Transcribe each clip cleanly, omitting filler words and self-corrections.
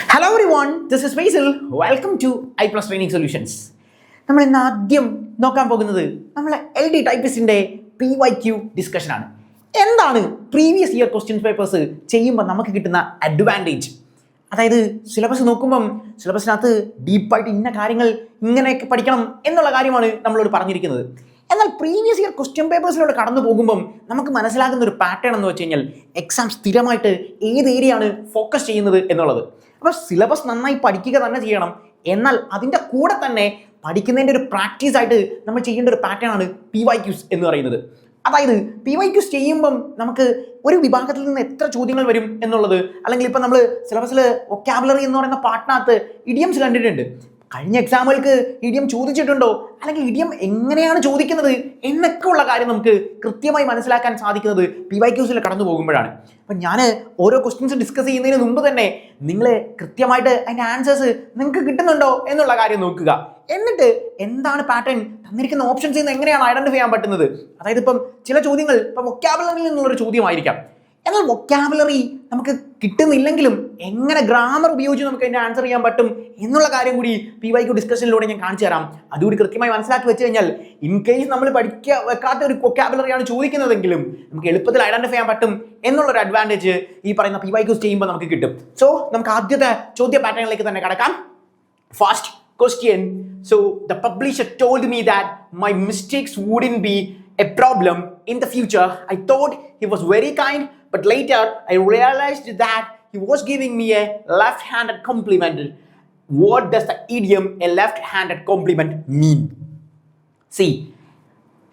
Hello everyone, this is Faisal. Welcome to iPlus training solutions. നമ്മൾ ഇന്ന് ആദ്യം നോക്കാൻ പോകുന്നത് നമ്മളെ LD ടൈപ്പിസ്റ്റിൻ്റെ PYQ ഡിസ്കഷനാണ്. എന്താണ് പ്രീവിയസ് ഇയർ ക്വസ്റ്റ്യൻ പേപ്പേഴ്സ് ചെയ്യുമ്പോൾ നമുക്ക് കിട്ടുന്ന അഡ്വാൻറ്റേജ്? അതായത് സിലബസ് നോക്കുമ്പം സിലബസിനകത്ത് ഡീപ്പായിട്ട് ഇന്ന കാര്യങ്ങൾ ഇങ്ങനെയൊക്കെ പഠിക്കണം എന്നുള്ള കാര്യമാണ് നമ്മളോട് പറഞ്ഞിരിക്കുന്നത്. എന്നാൽ പ്രീവിയസ് ഇയർ ക്വസ്റ്റ്യൻ പേപ്പേഴ്സിലൂടെ കടന്നു പോകുമ്പം നമുക്ക് മനസ്സിലാകുന്ന ഒരു പാറ്റേൺ എന്ന് വെച്ച് കഴിഞ്ഞാൽ എക്സാം സ്ഥിരമായിട്ട് ഏത് ഏരിയയാണ് ഫോക്കസ് ചെയ്യുന്നത് എന്നുള്ളത്. അപ്പോൾ സിലബസ് നന്നായി പഠിക്കുക തന്നെ ചെയ്യണം, എന്നാൽ അതിൻ്റെ കൂടെ തന്നെ പഠിക്കുന്നതിൻ്റെ ഒരു പ്രാക്ടീസ് ആയിട്ട് നമ്മൾ ചെയ്യേണ്ട ഒരു പാറ്റേൺ ആണ് PYQs എന്ന് പറയുന്നത്. അതായത് PYQs ചെയ്യുമ്പം നമുക്ക് ഒരു വിഭാഗത്തിൽ നിന്ന് എത്ര ചോദ്യങ്ങൾ വരും എന്നുള്ളത്, അല്ലെങ്കിൽ ഇപ്പം നമ്മൾ സിലബസിൽ വൊക്കാബുലറി എന്ന് പറയുന്ന പാർട്ടിനകത്ത് ഇഡിയംസ് കണ്ടിട്ടുണ്ട്. കഴിഞ്ഞ എക്സാമുകൾക്ക് ഇഡിയം ചോദിച്ചിട്ടുണ്ടോ, അല്ലെങ്കിൽ ഇഡിയം എങ്ങനെയാണ് ചോദിക്കുന്നത് എന്നൊക്കെ ഉള്ള കാര്യം നമുക്ക് കൃത്യമായി മനസ്സിലാക്കാൻ സാധിക്കുന്നത് PYQസിൽ കടന്നു പോകുമ്പോഴാണ്. അപ്പം ഞാൻ ഓരോ ക്വസ്റ്റ്യൻസ് ഡിസ്കസ് ചെയ്യുന്നതിന് മുമ്പ് തന്നെ നിങ്ങൾ കൃത്യമായിട്ട് അതിൻ്റെ ആൻസേഴ്സ് നിങ്ങൾക്ക് കിട്ടുന്നുണ്ടോ എന്നുള്ള കാര്യം നോക്കുക. എന്നിട്ട് എന്താണ് പാറ്റേൺ, തന്നിരിക്കുന്ന ഓപ്ഷൻസ് നിന്ന് എങ്ങനെയാണ് ഐഡന്റിഫൈ ചെയ്യാൻ പറ്റുന്നത്. അതായത് ഇപ്പം ചില ചോദ്യങ്ങൾ ഇപ്പം വൊക്കാബുലറിയിൽ നിന്നുള്ളൊരു ചോദ്യമായിരിക്കാം. എന്നാൽ വൊക്കാബുലറി നമുക്ക് കിട്ടുന്നില്ലെങ്കിലും എങ്ങനെ ഗ്രാമർ ഉപയോഗിച്ച് നമുക്ക് അതിൻ്റെ ആൻസർ ചെയ്യാൻ പറ്റും എന്നുള്ള കാര്യം കൂടി PYQ ഡിസ്കഷനിലൂടെ ഞാൻ കാണിച്ചു തരാം. അതുകൂടി കൃത്യമായി മനസ്സിലാക്കി വെച്ച് കഴിഞ്ഞാൽ ഇൻ കേസ് നമ്മൾ വെക്കാത്ത ഒരു വൊക്കാബുലറിയാണ് ചോദിക്കുന്നതെങ്കിലും നമുക്ക് എളുപ്പത്തിൽ ഐഡന്റിഫൈ ചെയ്യാൻ പറ്റും എന്നുള്ളൊരു അഡ്വാൻറ്റേജ് ഈ പറയുന്ന PYQs ചെയ്യുമ്പോൾ നമുക്ക് കിട്ടും. സോ നമുക്ക് ആദ്യത്തെ ചോദ്യ പാറ്റേണിലേക്ക് തന്നെ കടക്കാം. First question. So the publisher told me that my mistakes wouldn't be a problem in the future. I thought he was very kind, but later I realized that he was giving me a left-handed compliment. What does the idiom a left-handed compliment mean? See,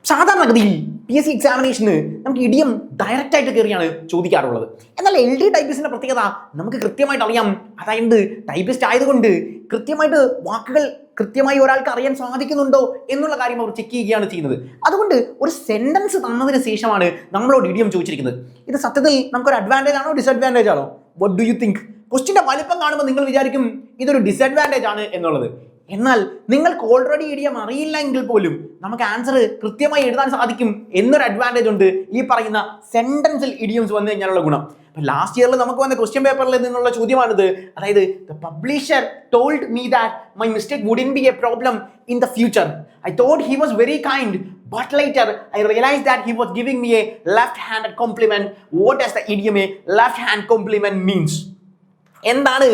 സാധാരണഗതിയിൽ PSC എക്സാമിനേഷന് നമുക്ക് idiom direct ആയിട്ട് കയറിയാണ് ചോദിക്കാറുള്ളത്. എന്നാൽ LD ടൈപ്പിസ്റ്റിന്റെ പ്രത്യേകത നമുക്ക് കൃത്യമായിട്ട് അറിയാം. അതായത് ടൈപ്പിസ്റ്റ് ആയതുകൊണ്ട് കൃത്യമായിട്ട് വാക്കുകൾ കൃത്യമായി ഒരാൾക്ക് അറിയാൻ സാധിക്കുന്നുണ്ടോ എന്നുള്ള കാര്യം അവർ ചെക്ക് ചെയ്യുകയാണ് ചെയ്യുന്നത്. അതുകൊണ്ട് ഒരു സെന്റൻസ് തന്നതിന് ശേഷമാണ് നമ്മളോട് ഇഡിയം ചോദിച്ചിരിക്കുന്നത്. ഇത് സത്യത്തിൽ നമുക്കൊരു അഡ്വാൻറ്റേജ് ആണോ ഡിസഡ്വാൻറ്റേജ് ആണോ? What do you think? ക്വസ്റ്റിന്റെ വലിപ്പം കാണുമ്പോൾ നിങ്ങൾ വിചാരിക്കും ഇതൊരു ഡിസഡ്വാൻറ്റേജ് ആണ് എന്നുള്ളത്. എന്നാൽ നിങ്ങൾക്ക് ഓൾറെഡി ഇഡിയം അറിയില്ല എങ്കിൽ പോലും നമുക്ക് ആൻസർ കൃത്യമായി എഴുതാൻ സാധിക്കും എന്നൊരു അഡ്വാൻറ്റേജ് ഉണ്ട് ഈ പറയുന്ന സെന്റൻസിൽ ഇഡിയംസ് വന്നു കഴിഞ്ഞാലുള്ള ഗുണം. ലാസ്റ്റ് ഇയറിൽ നമുക്ക് വന്ന ക്വസ്റ്റ്യൻ പേപ്പറിൽ നിന്നുള്ള ചോദ്യമാണിത്. അതായത് the publisher told me that my mistake wouldn't be a problem in the future. I thought he was very kind, but later I realized that he was giving me a left-handed compliment. What does the idiom a left-hand compliment means? എന്താണ്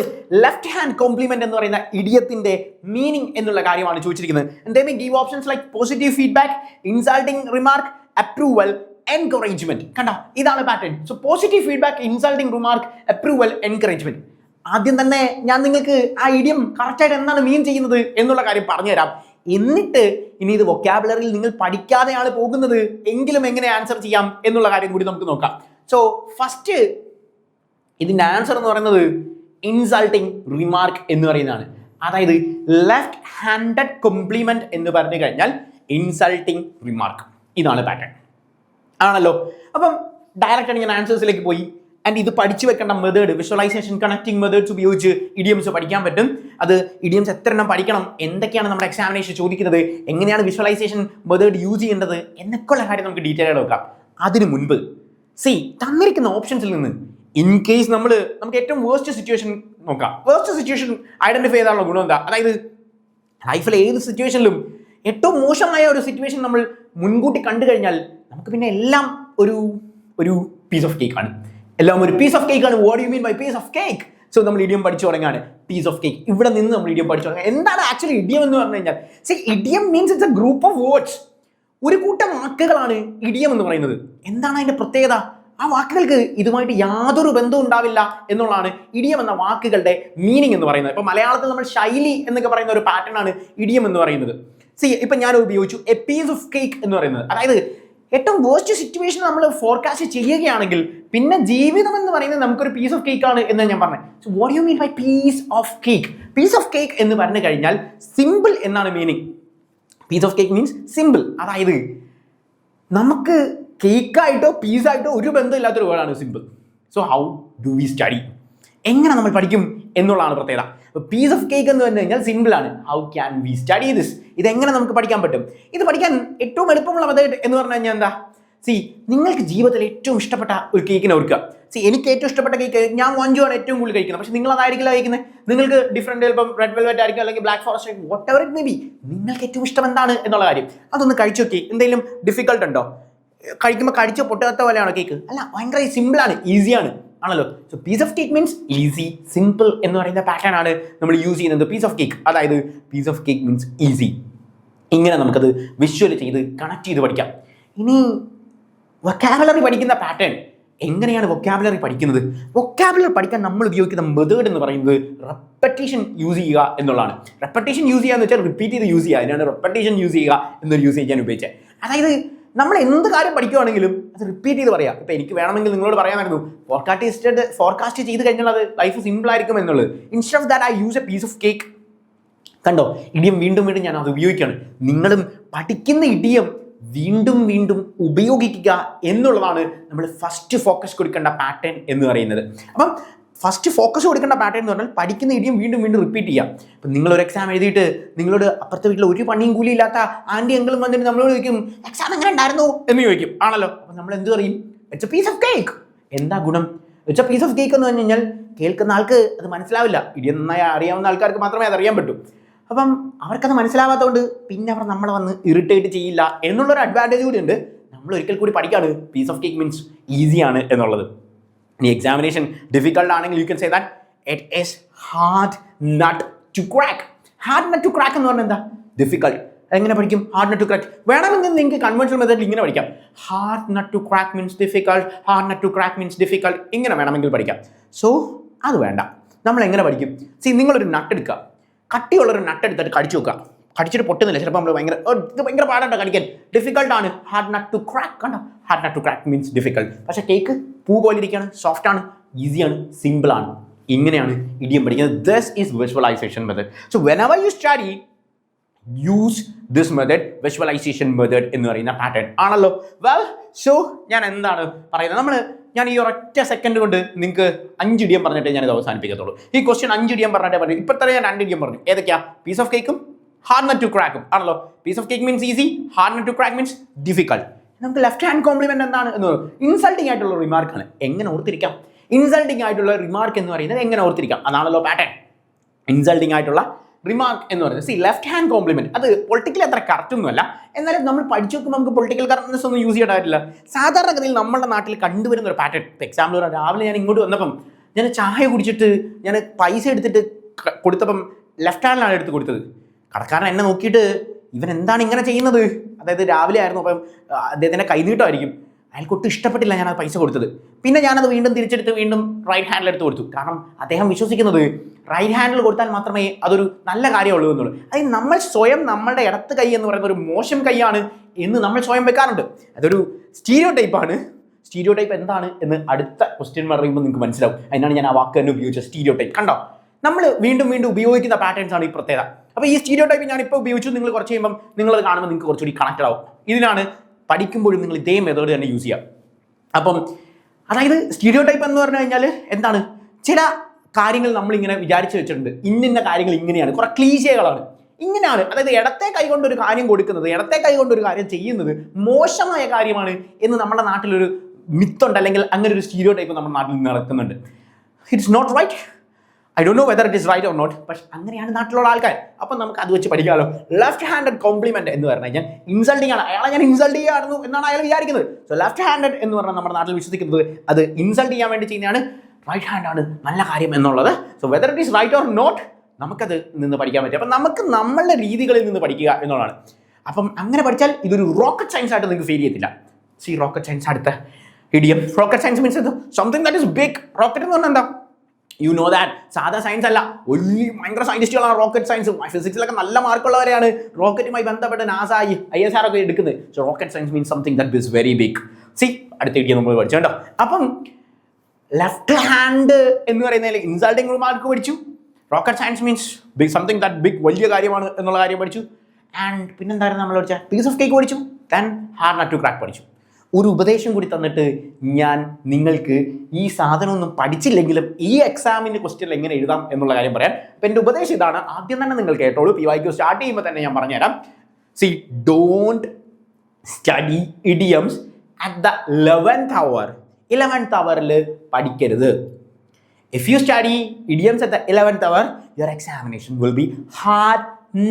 left hand complement എന്ന് പറയുന്ന ഇഡിയത്തിന്റെ meaning എന്നുള്ള കാര്യമാണ് ചോദിച്ചിരിക്കുന്നത്. They may give options like positive feedback, insulting remark, approval, encouragement. കണ്ടോ, ഇതാണ് pattern. So positive feedback, insulting remark, approval, encouragement. ആദ്യം തന്നെ ഞാൻ നിങ്ങൾക്ക് ആ ഇഡിയം കറക്റ്റായിട്ട് എന്താണ് മീൻ ചെയ്യുന്നത് എന്നുള്ള കാര്യം പറഞ്ഞുതരാം. എന്നിട്ട് ഇനി ഇത് വൊക്കാബുലറിയിൽ നിങ്ങൾ പഠിക്കാതെയാണ് പോകുന്നത് എങ്കിലും എങ്ങനെ ആൻസർ ചെയ്യാം എന്നുള്ള കാര്യം കൂടി നമുക്ക് നോക്കാം. സോ ഫസ്റ്റ് ഇതിന്റെ ആൻസർ എന്ന് പറയുന്നത് ഇൻസൾട്ടിംഗ് റിമാർക്ക് എന്ന് പറയുന്നതാണ്. അതായത് ലെഫ്റ്റ് ഹാൻഡഡ് കോംപ്ലിമെന്റ് എന്ന് പറഞ്ഞു കഴിഞ്ഞാൽ ഇൻസൾട്ടിംഗ് റിമാർക്ക്, ഇതാണ് പാറ്റേൺ ആണല്ലോ. അപ്പം ഡയറക്റ്റ് ആയിട്ട് ഞാൻ ആൻസേഴ്സിലേക്ക് പോയി. ആൻഡ് ഇത് പഠിച്ചു വെക്കേണ്ട മെത്തേഡ്, വിഷ്വലൈസേഷൻ കണക്റ്റിംഗ് മെത്തേഡ്സ് ഉപയോഗിച്ച് ഇഡിയംസ് പഠിക്കാൻ പറ്റും. അത് ഇഡിയംസ് എത്ര എണ്ണം പഠിക്കണം, എന്തൊക്കെയാണ് നമ്മുടെ എക്സാമിനേഷൻ ചോദിക്കുന്നത്, എങ്ങനെയാണ് വിഷ്വലൈസേഷൻ മെത്തേഡ് യൂസ് ചെയ്യേണ്ടത് എന്നൊക്കെയുള്ള കാര്യം നമുക്ക് ഡീറ്റെയിൽ ആയിട്ട് നോക്കാം. അതിന് മുൻപ് തന്നിരിക്കുന്ന ഓപ്ഷൻസിൽ നിന്ന് ഇൻ കേസ് നമുക്ക് ഏറ്റവും വേർസ്റ്റ് സിറ്റുവേഷൻ നോക്കാം. വേർസ്റ്റ് സിറ്റുവേഷൻ ഐഡന്റിഫൈ ചെയ്താലുള്ള ഗുണം എന്താ? അതായത് ലൈഫിലെ ഏത് സിറ്റുവേഷനിലും ഏറ്റവും മോശമായ ഒരു സിറ്റുവേഷൻ നമ്മൾ മുൻകൂട്ടി കണ്ടു കഴിഞ്ഞാൽ നമുക്ക് പിന്നെ എല്ലാം ഒരു പീസ് ഓഫ് കേക്ക് ആണ്. എല്ലാം ഒരു പീസ് ഓഫ് കേക്ക് ആണ്. What you mean by piece of cake? So നമ്മൾ ഇഡിയം പഠിച്ചു തുടങ്ങാണ്. പീസ് ഓഫ് കേക്ക്, ഇവിടെ നിന്ന് നമ്മൾ ഇഡിയം പഠിച്ചു തുടങ്ങാം. എന്താണ് ആക്ച്വലി ഇഡിയം എന്ന് പറഞ്ഞു കഴിഞ്ഞാൽ? Idiom means it's A group of words. ഒരു കൂട്ടം വാക്കുകളാണ് ഇഡിയം എന്ന് പറയുന്നത്. എന്താണ് അതിന്റെ പ്രത്യേകത? ആ വാക്കുകൾക്ക് ഇതുമായിട്ട് യാതൊരു ബന്ധവും ഉണ്ടാവില്ല എന്നുള്ളതാണ് ഇഡിയം എന്ന വാക്കുകളുടെ മീനിങ് എന്ന് പറയുന്നത്. ഇപ്പൊ മലയാളത്തിൽ നമ്മൾ ശൈലി എന്നൊക്കെ പറയുന്ന ഒരു പാറ്റേൺ ആണ് ഇഡിയം എന്ന് പറയുന്നത്. ഇപ്പൊ ഞാൻ ഉപയോഗിച്ചു എ പീസ് ഓഫ് കേക്ക് എന്ന് പറയുന്നത്. അതായത് ഏറ്റവും വേർസ്റ്റ് സിറ്റുവേഷൻ നമ്മൾ ഫോർകാസ്റ്റ് ചെയ്യുകയാണെങ്കിൽ പിന്നെ ജീവിതം എന്ന് പറയുന്നത് നമുക്കൊരു പീസ് ഓഫ് കേക്ക് ആണ് എന്ന് ഞാൻ പറഞ്ഞത്. So what you mean by piece of cake? Piece of cake എന്ന് പറഞ്ഞു കഴിഞ്ഞാൽ സിമ്പിൾ എന്നാണ് meaning. Piece of cake means simple. അതായത് നമുക്ക് കേക്കായിട്ടോ പീസായിട്ടോ ഒരു ബന്ധമില്ലാത്തൊരു വേർഡാണ് simple. So how do we study? എങ്ങനെ നമ്മൾ പഠിക്കും എന്നുള്ളതാണ് പ്രത്യേകത. പീസ് ഓഫ് കേക്ക് എന്ന് പറഞ്ഞു കഴിഞ്ഞാൽ സിമ്പിൾ ആണ്. How can we study this? ഇതെങ്ങനെ നമുക്ക് പഠിക്കാൻ പറ്റും? ഇത് പഠിക്കാൻ ഏറ്റവും എളുപ്പമുള്ള മെത്തേഡ് എന്ന് പറഞ്ഞു കഴിഞ്ഞാൽ എന്താ? സി നിങ്ങൾക്ക് ജീവിതത്തിൽ ഏറ്റവും ഇഷ്ടപ്പെട്ട ഒരു കേക്കിനെ ഓർക്കുക. സി എനിക്ക് ഏറ്റവും ഇഷ്ടപ്പെട്ട കേക്ക് ഞാൻ മഞ്ജുവാണ് ഏറ്റവും കൂടുതൽ കഴിക്കുന്നത്. പക്ഷെ നിങ്ങൾ അതായിരിക്കില്ല കഴിക്കുന്നത്. നിങ്ങൾക്ക് ഡിഫറെൻറ്റ് ചിലപ്പം റെഡ് വെൽവെറ്റ് ആയിരിക്കും, അല്ലെങ്കിൽ ബ്ലാക്ക് ഫോറസ്റ്റ് ആയിരിക്കും, what ever it may be. നിങ്ങൾക്ക് ഏറ്റവും ഇഷ്ടം എന്താണ് എന്നുള്ള കാര്യം അതൊന്ന് കഴിച്ചു നോക്കി. എന്തെങ്കിലും ഡിഫിക്കൽട്ട് ഉണ്ടോ? കഴിക്കുമ്പോൾ കഴിച്ച പൊട്ടാത്ത പോലെയാണോ കേക്ക്? അല്ല, ഭയങ്കര സിമ്പിളാണ്, ഈസിയാണ് ആണല്ലോ. So piece of cake means easy, simple എന്ന് പറയുന്ന പാറ്റേൺ ആണ് നമ്മൾ യൂസ് ചെയ്യുന്നത്. പീസ് ഓഫ് കേക്ക്, അതായത് piece of cake means easy. ഇങ്ങനെ നമുക്കത് വിഷ്വൽ ചെയ്ത് കണക്ട് ചെയ്ത് പഠിക്കാം. ഇനി വൊക്കാബുലറി പഠിക്കുന്ന പാറ്റേൺ, എങ്ങനെയാണ് വൊക്കാബുലറി പഠിക്കുന്നത്? വൊക്കാബുലറി പഠിക്കാൻ നമ്മൾ ഉപയോഗിക്കുന്ന മെത്തേഡ് എന്ന് പറയുന്നത് റെപ്പറ്റീഷൻ യൂസ് ചെയ്യുക എന്നുള്ളതാണ്. റെപ്പറ്റീഷൻ യൂസ് ചെയ്യുക എന്ന് വെച്ചാൽ റിപ്പീറ്റ് ചെയ്ത് യൂസ് ചെയ്യുക. അതിനാണ് റെപ്പറ്റീഷൻ യൂസ് ചെയ്യുക എന്നൊരു യൂസ് ചെയ്യാൻ ഉപയോഗിച്ചത്. അതായത് നമ്മൾ എന്ത് കാര്യം പഠിക്കുകയാണെങ്കിലും അത് റിപ്പീറ്റ് ചെയ്ത് പറയാം. ഇപ്പം എനിക്ക് വേണമെങ്കിൽ നിങ്ങളോട് പറയാമായിരുന്നു ഫോർകാസ്റ്റ് ചെയ്ത് കഴിഞ്ഞാൽ അത് ലൈഫ് സിമ്പിൾ ആയിരിക്കും എന്നുള്ളത്. Instead of that I use a piece of cake. കണ്ടോ, ഇഡിയം വീണ്ടും വീണ്ടും ഞാൻ അത് ഉപയോഗിക്കുകയാണ്. നിങ്ങളും പഠിക്കുന്ന ഇഡിയം വീണ്ടും വീണ്ടും ഉപയോഗിക്കുക എന്നുള്ളതാണ് നമ്മൾ ഫസ്റ്റ് ഫോക്കസ് കൊടുക്കേണ്ട പാറ്റേൺ എന്ന് പറയുന്നത്. അപ്പം ഫസ്റ്റ് ഫോക്കസ് കൊടുക്കേണ്ട പാറ്റേൺ എന്ന് പറഞ്ഞാൽ പഠിക്കുന്ന ഇഡിയം വീണ്ടും വീണ്ടും റിപ്പീറ്റ് ചെയ്യാം. അപ്പം നിങ്ങളൊരു എക്സാം എഴുതിയിട്ട് നിങ്ങളോട് അപ്പുറത്തെ വീട്ടിൽ ഒരു പണിയും കൂലി ഇല്ലാത്ത ആൻറ്റി അങ്കിളും വന്നിട്ട് നമ്മളോട് ചോദിക്കും എക്സാം എങ്ങനെ ഉണ്ടായിരുന്നു എന്ന് ചോദിക്കും ആണല്ലോ. അപ്പം നമ്മൾ എന്ത് പറയും? It's a piece of cake. എന്താ ഗുണം? It's a piece of cake എന്ന് പറഞ്ഞു കഴിഞ്ഞാൽ കേൾക്കുന്ന ആൾക്ക് അത് മനസ്സിലാവില്ല. ഇഡിയം നന്നായി അറിയാവുന്ന ആൾക്കാർക്ക് മാത്രമേ അത് അറിയാൻ പറ്റൂ. അപ്പം അവർക്കത് മനസ്സിലാവാത്തതുകൊണ്ട് പിന്നെ അവർ നമ്മളെ വന്ന് ഇറിറ്റേറ്റ് ചെയ്യില്ല എന്നുള്ളൊരു അഡ്വാൻറ്റേജ് കൂടി ഉണ്ട്. നമ്മൾ ഒരിക്കൽ കൂടി പഠിക്കാണ് പീസ് ഓഫ് കേക്ക് മീൻസ് ഈസിയാണ് എന്നുള്ളത്. ഇനി എക്സാമിനേഷൻ ഡിഫിക്കൽട്ട് ആണെങ്കിൽ you can say that it is hard nut to crack. Hard nut to crack എന്ന് പറഞ്ഞാൽ എന്താ? ഡിഫിക്കൽട്ട്. എങ്ങനെ പഠിക്കും? Hard nut to crack. വേണമെങ്കിൽ നിങ്ങൾക്ക് കൺവെൻഷണൽ മെത്തേഡിൽ ഇങ്ങനെ പഠിക്കാം. Hard nut to crack means difficult, hard nut to crack means difficult. ഇങ്ങനെ വേണമെങ്കിൽ പഠിക്കാം. സോ അത് വേണ്ട. നമ്മൾ എങ്ങനെ പഠിക്കും? സി, നിങ്ങളൊരു നട്ട് എടുക്കുക, കട്ടിയുള്ളൊരു നട്ട് എടുത്തിട്ട് കടിച്ചു നോക്കുക. കടിച്ചിട്ട് പൊട്ടുന്നില്ല. ചിലപ്പോൾ നമ്മൾ ഇത് ഭയങ്കര പാടാണ് കടിക്കാൻ, ഡിഫിക്കൽട്ടാണ്. Hard nut to crack. കണ്ടോ, hard nut to crack means difficult. പക്ഷേ കേക്ക് പൂ പോലെ ഇരിക്കുകയാണ്, സോഫ്റ്റ് ആണ്, ഈസിയാണ്, സിമ്പിളാണ്. ഇങ്ങനെയാണ് ഇഡിയം പഠിക്കുന്നത്. This is visualisation method. So whenever you study use this method, visualisation method എന്ന് പറയുന്ന പാറ്റേൺ ആണല്ലോ. വെൽ, സോ ഞാൻ എന്താണ് പറയുന്നത്? ഞാൻ ഈ ഒരൊറ്റ സെക്കൻഡ് കൊണ്ട് നിങ്ങൾക്ക് 5 ഇഡിയം പറഞ്ഞിട്ട് ഞാനിത് അവസാനിപ്പിക്കത്തുള്ളൂ. ഈ ക്വസ്റ്റ്യൻ 5 ഇഡിയം പറഞ്ഞിട്ടേ പറഞ്ഞു. ഇപ്പോഴത്തെ ഞാൻ 2 ഇഡിയം പറഞ്ഞു. ഏതൊക്കെയാ? പീസ് ഓഫ് കേക്കും ഹാർഡ് നട്ട് ടു ക്രാക്കും ആണല്ലോ. Piece of cake means easy, hard nut to crack means difficult. നമുക്ക് ലെഫ്റ്റ് ഹാൻഡ് കോംപ്ലിമെന്റ് എന്താണ് എന്ന് പറയുന്നത്? ഇൻസൾട്ടിങ് ആയിട്ടുള്ള റിമാർക്കാണ്. എങ്ങനെ ഓർത്തിരിക്കാം? ഇൻസൾട്ടിങ് ആയിട്ടുള്ള റിമാർക്ക് എന്ന് പറയുന്നത് എങ്ങനെ ഓർത്തിരിക്കാം? അതാണല്ലോ പാറ്റേൺ. ഇൻസൾട്ടിങ് ആയിട്ടുള്ള റിമാർക്ക് എന്ന് പറയുന്നത് സി ലെഫ്റ്റ് ഹാൻഡ് കോംപ്ലിമെന്റ്. അത് പൊളിറ്റിക്കലി അത്ര കറക്റ്റ് ഒന്നുമല്ല. എന്നാലും നമ്മൾ പഠിച്ചു നോക്കുമ്പോൾ നമുക്ക് പൊളിറ്റിക്കൽ കറക്റ്റ്നെസ് ഒന്നും യൂസ് ചെയ്യേണ്ടതായിട്ടില്ല. സാധാരണഗതിയിൽ നമ്മുടെ നാട്ടിൽ കണ്ടുവരുന്ന ഒരു പാറ്റേൺ. എക്സാമ്പിൾ രാവിലെ ഞാൻ ഇങ്ങോട്ട് വന്നപ്പം ഞാൻ ചായ കുടിച്ചിട്ട് ഞാൻ പൈസ എടുത്തിട്ട് കൊടുത്തപ്പം ലെഫ്റ്റ് ഹാൻഡിലാണ് എടുത്ത് കൊടുത്തത്. കടക്കാരൻ എന്നെ നോക്കിയിട്ട് ഇവൻ എന്താണ് ഇങ്ങനെ ചെയ്യുന്നത്? അതായത് രാവിലെ ആയിരുന്നു, അപ്പം അദ്ദേഹത്തിൻ്റെ കൈനീട്ടമായിരിക്കും. അയാൾക്കൊട്ടും ഇഷ്ടപ്പെട്ടില്ല ഞാനത് പൈസ കൊടുത്തത്. പിന്നെ ഞാനത് വീണ്ടും തിരിച്ചെടുത്ത് വീണ്ടും റൈറ്റ് ഹാൻഡിൽ എടുത്ത് കൊടുത്തു. കാരണം അദ്ദേഹം വിശ്വസിക്കുന്നത് റൈറ്റ് ഹാൻഡിൽ കൊടുത്താൽ മാത്രമേ അതൊരു നല്ല കാര്യമുള്ളൂ എന്നുള്ളൂ. അതായത് നമ്മൾ സ്വയം നമ്മളുടെ ഇടത്ത് കൈ എന്ന് പറയുന്ന ഒരു മോശം കൈയാണ് എന്ന് നമ്മൾ സ്വയം വെക്കാറുണ്ട്. അതൊരു സ്റ്റീരിയോ ടൈപ്പാണ്. സ്റ്റീരിയോ ടൈപ്പ് എന്താണ് എന്ന് അടുത്ത ക്വസ്റ്റ്യൻ പറയുമ്പോൾ നിങ്ങൾക്ക് മനസ്സിലാവും. അതിനാണ് ഞാൻ ആ വാക്ക് തന്നെ ഉപയോഗിച്ചത്, സ്റ്റീരിയോ ടൈപ്പ്. കണ്ടോ, നമ്മൾ വീണ്ടും വീണ്ടും ഉപയോഗിക്കുന്ന പാറ്റേൺസ് ആണ് ഈ പ്രത്യേകത. അപ്പോൾ ഈ സ്റ്റീരിയോ ടൈപ്പ് ഞാനിപ്പോൾ ഉപയോഗിച്ചു. നിങ്ങൾ കുറച്ച് കഴിയുമ്പം നിങ്ങളത് കാണുമ്പോൾ നിങ്ങൾക്ക് കുറച്ചുകൂടി കണക്റ്റഡ് ആവും. ഇതിനാണ് പഠിക്കുമ്പോഴും നിങ്ങൾ ഇതേ മെത്തേഡ് തന്നെ യൂസ് ചെയ്യാം. അപ്പം അതായത് സ്റ്റീരിയോ ടൈപ്പ് എന്ന് പറഞ്ഞു കഴിഞ്ഞാൽ എന്താണ്? ചില കാര്യങ്ങൾ നമ്മളിങ്ങനെ വിചാരിച്ചു വെച്ചിട്ടുണ്ട്, ഇന്ന കാര്യങ്ങൾ ഇങ്ങനെയാണ്, കുറെ ക്ലീശകളാണ്, ഇങ്ങനെയാണ്. അതായത് ഇടത്തെ കൈ കൊണ്ടൊരു കാര്യം കൊടുക്കുന്നത്, ഇടത്തെ കൈ കൊണ്ടൊരു കാര്യം ചെയ്യുന്നത് മോശമായ കാര്യമാണ് എന്ന് നമ്മുടെ നാട്ടിലൊരു മിത്തുണ്ട്, അല്ലെങ്കിൽ അങ്ങനെ ഒരു സ്റ്റീരിയോ ടൈപ്പ് നമ്മുടെ നാട്ടിൽ നടക്കുന്നുണ്ട്. It's not right. I don't know whether it is right or not, പക്ഷെ അങ്ങനെയാണ് നാട്ടിലുള്ള ആൾക്കാർ. അപ്പം നമുക്ക് അത് വെച്ച് പഠിക്കാമല്ലോ. ലെഫ്റ്റ് ഹാൻഡഡ് കോംപ്ലിമെന്റ് എന്ന് പറഞ്ഞു കഴിഞ്ഞാൽ ഇൻസൾട്ടിങ് ആണ്. അയാളെ ഞാൻ ഇൻസൾട്ട് ചെയ്യായിരുന്നു എന്നാണ് അയാൾ വിചാരിക്കുന്നത്. സോ ലെഫ്റ്റ് ഹാൻഡഡ് എന്ന് പറഞ്ഞാൽ നമ്മുടെ നാട്ടിൽ വിശ്വസിക്കുന്നത് അത് ഇൻസൾട്ട് ചെയ്യാൻ വേണ്ടി ചെയ്യുന്നതാണ്. റൈറ്റ് ഹാൻഡ് ആണ് നല്ല കാര്യം എന്നുള്ളത്. So whether it is right or not നമുക്കത് നിന്ന് പഠിക്കാൻ പറ്റും. അപ്പം നമുക്ക് നമ്മളുടെ രീതികളിൽ നിന്ന് പഠിക്കുക എന്നുള്ളതാണ്. അപ്പം അങ്ങനെ പഠിച്ചാൽ ഇതൊരു റോക്കറ്റ് സയൻസ് ആയിട്ട് നിങ്ങൾക്ക് ഫീൽ ചെയ്യത്തില്ല. സി റോക്കറ്റ് സയൻസ് അടുത്ത idiom. Rocket science means something that is big. Rocket എന്ന് പറഞ്ഞാൽ എന്താ? യു നോ ദാറ്റ് സാധാ സയൻസ് അല്ല, വലിയ ഭയങ്കര സയൻറ്റിസ്റ്റുകളാണ് റോക്കറ്റ് സയൻസ്. ഫിസിക്സിലൊക്കെ നല്ല മാർക്കുള്ളവരെയാണ് റോക്കറ്റുമായി ബന്ധപ്പെട്ട് നാസ ISR ഒക്കെ എടുക്കുന്നത്. So rocket science means something that is very big. See അടുത്ത ഇഡിയം നമ്മൾ പഠിച്ചു കേട്ടോ. അപ്പം ലെഫ്റ്റ് ഹാൻഡ് എന്ന് പറയുന്നതിൽ ഇൻസൾട്ടിങ് റിമാർക്ക് പഠിച്ചു. Rocket science means big something that big, വലിയ കാര്യമാണ് എന്നുള്ള കാര്യം പഠിച്ചു. ആൻഡ് പിന്നെന്തായിരുന്നു നമ്മൾ പഠിച്ച? പീസ് ഓഫ് കേക്ക് പഠിച്ചു. Then hard nut to crack പഠിച്ചു. ഒരു ഉപദേശം കൂടി തന്നിട്ട് ഞാൻ നിങ്ങൾക്ക് ഈ സാധനമൊന്നും പഠിച്ചില്ലെങ്കിലും ഈ എക്സാമിൻ്റെ ക്വസ്റ്റ്യൻ എങ്ങനെ എഴുതാം എന്നുള്ള കാര്യം പറയാം. അപ്പം എൻ്റെ ഉപദേശം ഇതാണ്. ആദ്യം തന്നെ നിങ്ങൾ കേട്ടോളൂ. PYQ സ്റ്റാർട്ട് ചെയ്യുമ്പോൾ തന്നെ ഞാൻ പറഞ്ഞുതരാം. C don't study idioms at the 11th hour. 11th hourൽ പഠിക്കരുത്. If you study idioms at the 11th hour, your examination will be hard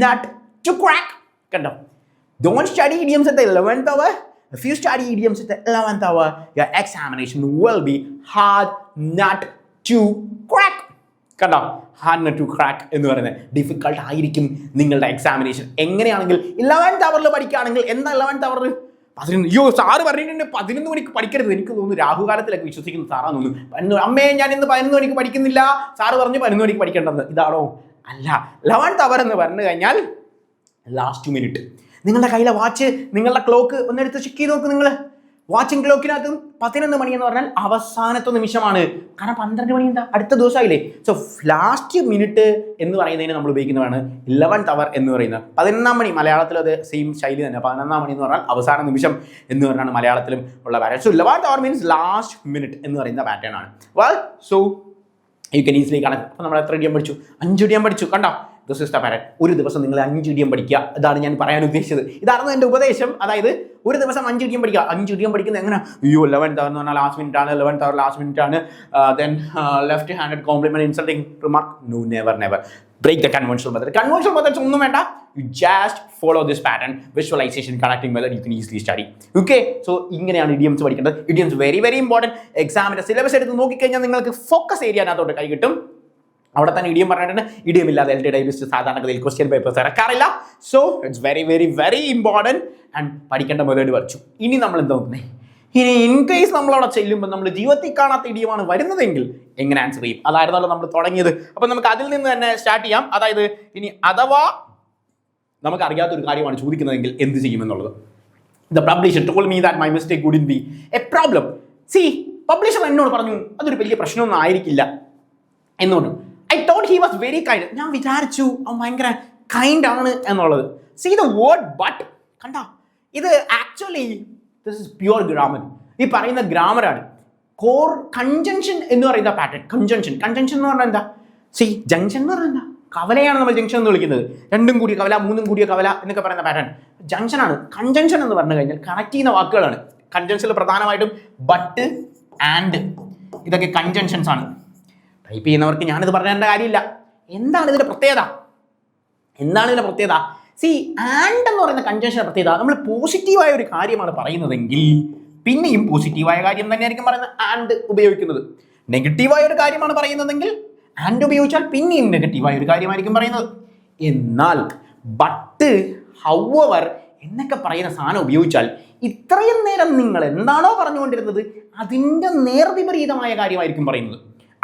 nut to crack. കണ്ടോ? Don't study idioms at the 11th hour. If you study idioms at the 11th hour, your examination will be hard nut to crack. കണ്ടോ? Hard nut to crack എന്ന് പറയുന്നത് difficult ആയിരിക്കും നിങ്ങളുടെ examination. എങ്ങനെയാണെങ്കിൽ 11th hourൽ പഠിക്കുകയാണെങ്കിൽ എന്താ 11th hour 11 അയ്യോ sir പറഞ്ഞിട്ടുണ്ട് 11 മണിക്ക് പഠിക്കരുത്. എനിക്ക് തോന്നുന്നു രാഹുകാലത്തിലൊക്കെ വിശ്വസിക്കുന്ന സാറാന്ന് തോന്നുന്നു. അമ്മേ ഞാൻ ഇന്ന് 11 മണിക്ക് പഠിക്കുന്നില്ല, സാറ് പറഞ്ഞു 11 മണിക്ക് പഠിക്കേണ്ടത്. ഇതാണോ? അല്ല. 11th hour എന്ന് പറഞ്ഞു കഴിഞ്ഞാൽ ലാസ്റ്റ് മിനിറ്റ്. നിങ്ങളുടെ കയ്യിലെ വാച്ച്, നിങ്ങളുടെ ക്ലോക്ക് ഒന്നെടുത്ത് ചെക്ക് ചെയ്ത് നോക്ക്. നിങ്ങൾ വാച്ചിങ് ക്ലോക്കിനകത്തും 11 മണി എന്ന് പറഞ്ഞാൽ അവസാനത്തെ നിമിഷമാണ്. കാരണം 12 മണി എന്താ അടുത്ത ദിവസമായില്ലേ. സോ ലാസ്റ്റ് മിനിറ്റ് എന്ന് പറയുന്നതിന് നമ്മൾ ഉപയോഗിക്കുന്നതാണ് 11th hour എന്ന് പറയുന്നത്. 11 മണി മലയാളത്തിലും അത് സെയിം ശൈലി തന്നെ. 11 മണി എന്ന് പറഞ്ഞാൽ അവസാന നിമിഷം എന്ന് പറഞ്ഞാണ് മലയാളത്തിലും ഉള്ള pattern. So 11th hour means last minute എന്ന് പറയുന്ന പാറ്റേൺ ആണ്. Well so you can easily connect. അപ്പോൾ നമ്മൾ എത്ര ഇടിയം പഠിച്ചു? 5 ഇടിയം പഠിച്ചു. കണ്ടോ? This is the pattern. ഒരു ദിവസം നിങ്ങൾ 5 ഇടിയം പഠിക്കുക. ഇതാണ് ഞാൻ പറയാൻ ഉദ്ദേശിച്ചത്. ഇതായിരുന്നു എൻ്റെ ഉപദേശം. അതായത് ഒരു ദിവസം 5 ഇടിയം പഠിക്കുക. 5 ഇടിയം പഠിക്കുന്നത് എങ്ങനെ? അയ്യോ 11th hour എന്ന് പറഞ്ഞാൽ ലാസ്റ്റ് മിനിറ്റ് ആണ്. 11th hour ലാസ്റ്റ് മിനിറ്റ് ആണ്. Then left handed compliment insulting remark. No, never. Break the conventional method. Conventional methods ഒന്നും വേണ്ട. You just follow this pattern, visualization, connecting method. You can easily study. Okay, so ഇങ്ങനെയാണ് idioms പഠിക്കേണ്ടത്. idioms very very important. എക്സാമിന്റെ syllabus എടുത്ത് നോക്കിക്കഴിഞ്ഞാൽ നിങ്ങൾക്ക് focus area അതിനകത്തോട്ട് കൈ കിട്ടും. അവിടെ തന്നെ ഇഡിയം പറഞ്ഞിട്ടുണ്ട്. ഇഡിയം ഇല്ലാതെ LT ടൈപ്പിസ്റ്റ് സാധാരണഗതിയിൽ ക്വസ്റ്റ്യൻ പേപ്പേഴ്സ് ഇറക്കാറില്ല. So it's very very very important. And പഠിക്കേണ്ട മെത്തേഡ് പഠിച്ചു. ഇനി നമ്മൾ എന്താ നോക്കുന്നത്? ഇനി ഇൻ കേസ് നമ്മളവിടെ ചെല്ലുമ്പോൾ നമ്മൾ ജീവിതത്തിൽ കാണാത്ത ഇഡിയമാണ് വരുന്നതെങ്കിൽ എങ്ങനെ ആൻസർ ചെയ്യും? അതായിരുന്നല്ലോ നമ്മൾ തുടങ്ങിയത്. അപ്പം നമുക്ക് അതിൽ നിന്ന് തന്നെ സ്റ്റാർട്ട് ചെയ്യാം. അതായത് ഇനി അഥവാ നമുക്ക് അറിയാത്തൊരു കാര്യമാണ് ചോദിക്കുന്നതെങ്കിൽ എന്ത് ചെയ്യുമെന്നുള്ളത്. The publisher told me that my mistake wouldn't be a problem. See publisher എന്നോട് പറഞ്ഞു അതൊരു വലിയ പ്രശ്നമൊന്നും ആയിരിക്കില്ല എന്നോട്. I thought he was very kind. ഞാൻ വിചാരിച്ചു അവൻ ഭയങ്കര കൈൻഡ് ആണ് എന്നുള്ളത്. See the word but. കണ്ട, ഇത് actually this is pure grammar. ഈ പറയുന്ന ഗ്രാമറാണ്. കോർ കൺജങ്ഷൻ എന്ന് പറയുന്ന പാറ്റേൺ. കൺജങ്ഷൻ എന്ന് പറഞ്ഞാൽ എന്താ? സി ജംഗ്ഷൻ എന്ന് പറഞ്ഞാൽ എന്താ? കവലയാണ് നമ്മൾ ജംഗ്ഷൻ എന്ന് വിളിക്കുന്നത്. 2 കൂടിയ കവല, 3 കൂടിയ കവല എന്നൊക്കെ പറയുന്ന പാറ്റേൺ ജംഗ്ഷനാണ്. കൺജങ്ഷൻ എന്ന് പറഞ്ഞു കഴിഞ്ഞാൽ കണക്ട് ചെയ്യുന്ന വാക്കുകളാണ്. കൺജങ്ഷനിൽ പ്രധാനമായിട്ടും ബട്ട്, ആൻഡ് ഇതൊക്കെ കൺജങ്ഷൻസ് ആണ്. ടൈപ്പ് ചെയ്യുന്നവർക്ക് ഞാനിത് പറയേണ്ട കാര്യമില്ല. എന്താണ് ഇതിന്റെ പ്രത്യേകത? സി ആൻഡ് എന്ന് പറയുന്ന കൺജങ്ഷന്റെ പ്രത്യേകത, നമ്മൾ പോസിറ്റീവായ ഒരു കാര്യമാണ് പറയുന്നതെങ്കിൽ പിന്നെയും പോസിറ്റീവായ കാര്യം തന്നെയായിരിക്കും പറയുന്നത് ആൻഡ് ഉപയോഗിക്കുന്നത്. നെഗറ്റീവായ ഒരു കാര്യമാണ് പറയുന്നതെങ്കിൽ ആൻഡ് ഉപയോഗിച്ചാൽ പിന്നെയും നെഗറ്റീവായ ഒരു കാര്യമായിരിക്കും പറയുന്നത്. എന്നാൽ ബട്ട്, ഹൗവർ എന്നൊക്കെ പറയുന്ന സാധനം ഉപയോഗിച്ചാൽ ഇത്രയും നേരം നിങ്ങൾ എന്താണോ പറഞ്ഞുകൊണ്ടിരുന്നത് അതിൻ്റെ നേർവിപരീതമായ കാര്യമായിരിക്കും പറയുന്നത്.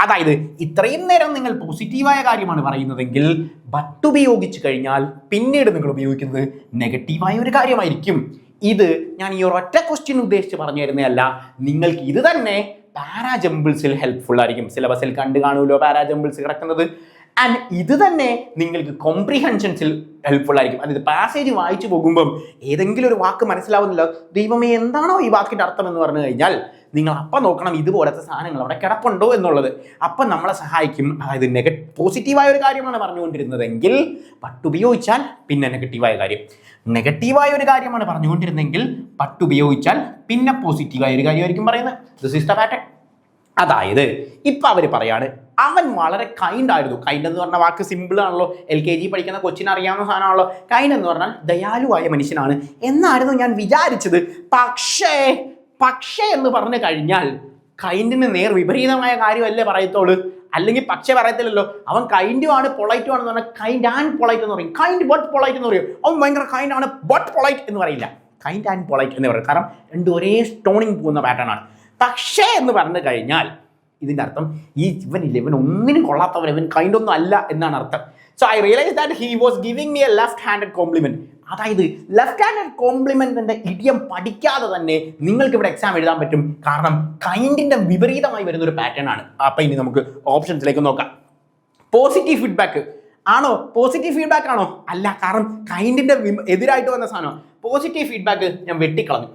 അതായത് ഇത്രയും നേരം നിങ്ങൾ പോസിറ്റീവായ കാര്യമാണ് പറയുന്നതെങ്കിൽ ബട്ട് ഉപയോഗിച്ച് കഴിഞ്ഞാൽ പിന്നീട് നിങ്ങൾ ഉപയോഗിക്കുന്നത് നെഗറ്റീവായ ഒരു കാര്യമായിരിക്കും. ഇത് ഞാൻ ഈ ഒരൊറ്റ ക്വസ്റ്റ്യൻ ഉദ്ദേശിച്ച് പറഞ്ഞു തരുന്നതല്ല. നിങ്ങൾക്ക് ഇത് തന്നെ പാരാജമ്പിൾസിൽ ഹെൽപ്ഫുൾ ആയിരിക്കും. സിലബസിൽ കണ്ടു കാണുമല്ലോ പാരാജമ്പിൾസ് കിടക്കുന്നത്. ആൻഡ് ഇത് തന്നെ നിങ്ങൾക്ക് കോംപ്രിഹെൻഷൻസിൽ ഹെൽപ്ഫുൾ ആയിരിക്കും. അതായത് പാസേജ് വായിച്ചു പോകുമ്പം ഏതെങ്കിലും ഒരു വാക്ക് മനസ്സിലാവുന്നില്ല, ദൈവമേ എന്താണോ ഈ വാക്കിൻ്റെ അർത്ഥം എന്ന് പറഞ്ഞു കഴിഞ്ഞാൽ നിങ്ങൾ അപ്പം നോക്കണം ഇതുപോലത്തെ സാധനങ്ങൾ അവിടെ കിടപ്പുണ്ടോ എന്നുള്ളത്. അപ്പം നമ്മളെ സഹായിക്കും. അതായത് പോസിറ്റീവായ ഒരു കാര്യമാണ് പറഞ്ഞുകൊണ്ടിരുന്നതെങ്കിൽ ബട്ട് ഉപയോഗിച്ചാൽ പിന്നെ നെഗറ്റീവായ കാര്യം. നെഗറ്റീവായ ഒരു കാര്യമാണ് പറഞ്ഞുകൊണ്ടിരുന്നെങ്കിൽ ബട്ട് ഉപയോഗിച്ചാൽ പിന്നെ പോസിറ്റീവായ ഒരു കാര്യമായിരിക്കും പറയുന്നത്. This is the pattern. അതായത് ഇപ്പം അവർ പറയാണ് അവൻ വളരെ കൈൻഡ് ആയിരുന്നു. കൈൻഡ് എന്ന് പറഞ്ഞ വാക്ക് സിമ്പിൾ ആണല്ലോ. LKG പഠിക്കുന്ന കൊച്ചിന് അറിയാവുന്ന സാധനമാണല്ലോ. കൈൻഡ് എന്ന് പറഞ്ഞാൽ ദയാലുവായ മനുഷ്യനാണ് എന്നായിരുന്നു ഞാൻ വിചാരിച്ചത്. പക്ഷേ എന്ന് പറഞ്ഞു കഴിഞ്ഞാൽ കൈൻഡിന് നേർ വിപരീതമായ കാര്യമല്ലേ പറയത്തോളൂ. അല്ലെങ്കിൽ പക്ഷേ പറയത്തില്ലല്ലോ. അവൻ കൈൻഡും ആണ് പൊളൈറ്റും ആണെന്ന് പറഞ്ഞാൽ കൈൻഡ് ആൻഡ് പൊളൈറ്റ് എന്ന് പറയും. കൈൻഡ് ബട്ട് പൊളൈറ്റ് എന്ന് പറയും. അവൻ ഭയങ്കര കൈൻഡ് ആണ് ബട്ട് പൊളൈറ്റ് എന്ന് പറയില്ല. കൈൻഡ് ആൻഡ് പൊളൈറ്റ് എന്ന് പറയും. കാരണം രണ്ടും ഒരേ സ്റ്റോണിങ് പോകുന്ന പാറ്റേൺ ആണ്. പക്ഷേ എന്ന് പറഞ്ഞു കഴിഞ്ഞാൽ ഇതിൻ്റെ അർത്ഥം ഇവൻ ഒന്നിനും കൊള്ളാത്തവൻ, ഇവൻ കൈൻഡ് ഒന്നും അല്ല എന്നാണ് അർത്ഥം. So I realise that he was giving me A left handed complement. അതായത് ലെഫ്റ്റ് ഹാൻഡഡ് കോംപ്ലിമെന്റിന്റെ ഇഡിയം പഠിക്കാതെ തന്നെ നിങ്ങൾക്ക് ഇവിടെ എക്സാം എഴുതാൻ പറ്റും. കാരണം കൈൻഡിന്റെ വിപരീതമായി വരുന്ന ഒരു പാറ്റേൺ ആണ്. അപ്പൊ ഇനി നമുക്ക് ഓപ്ഷൻസിലേക്ക് നോക്കാം. പോസിറ്റീവ് ഫീഡ്ബാക്ക് ആണോ? പോസിറ്റീവ് ഫീഡ്ബാക്ക് ആണോ? അല്ല. കാരണം കൈൻഡിന്റെ എതിരായിട്ട് വന്ന സാധനം. പോസിറ്റീവ് ഫീഡ്ബാക്ക് ഞാൻ വെട്ടിക്കളഞ്ഞു.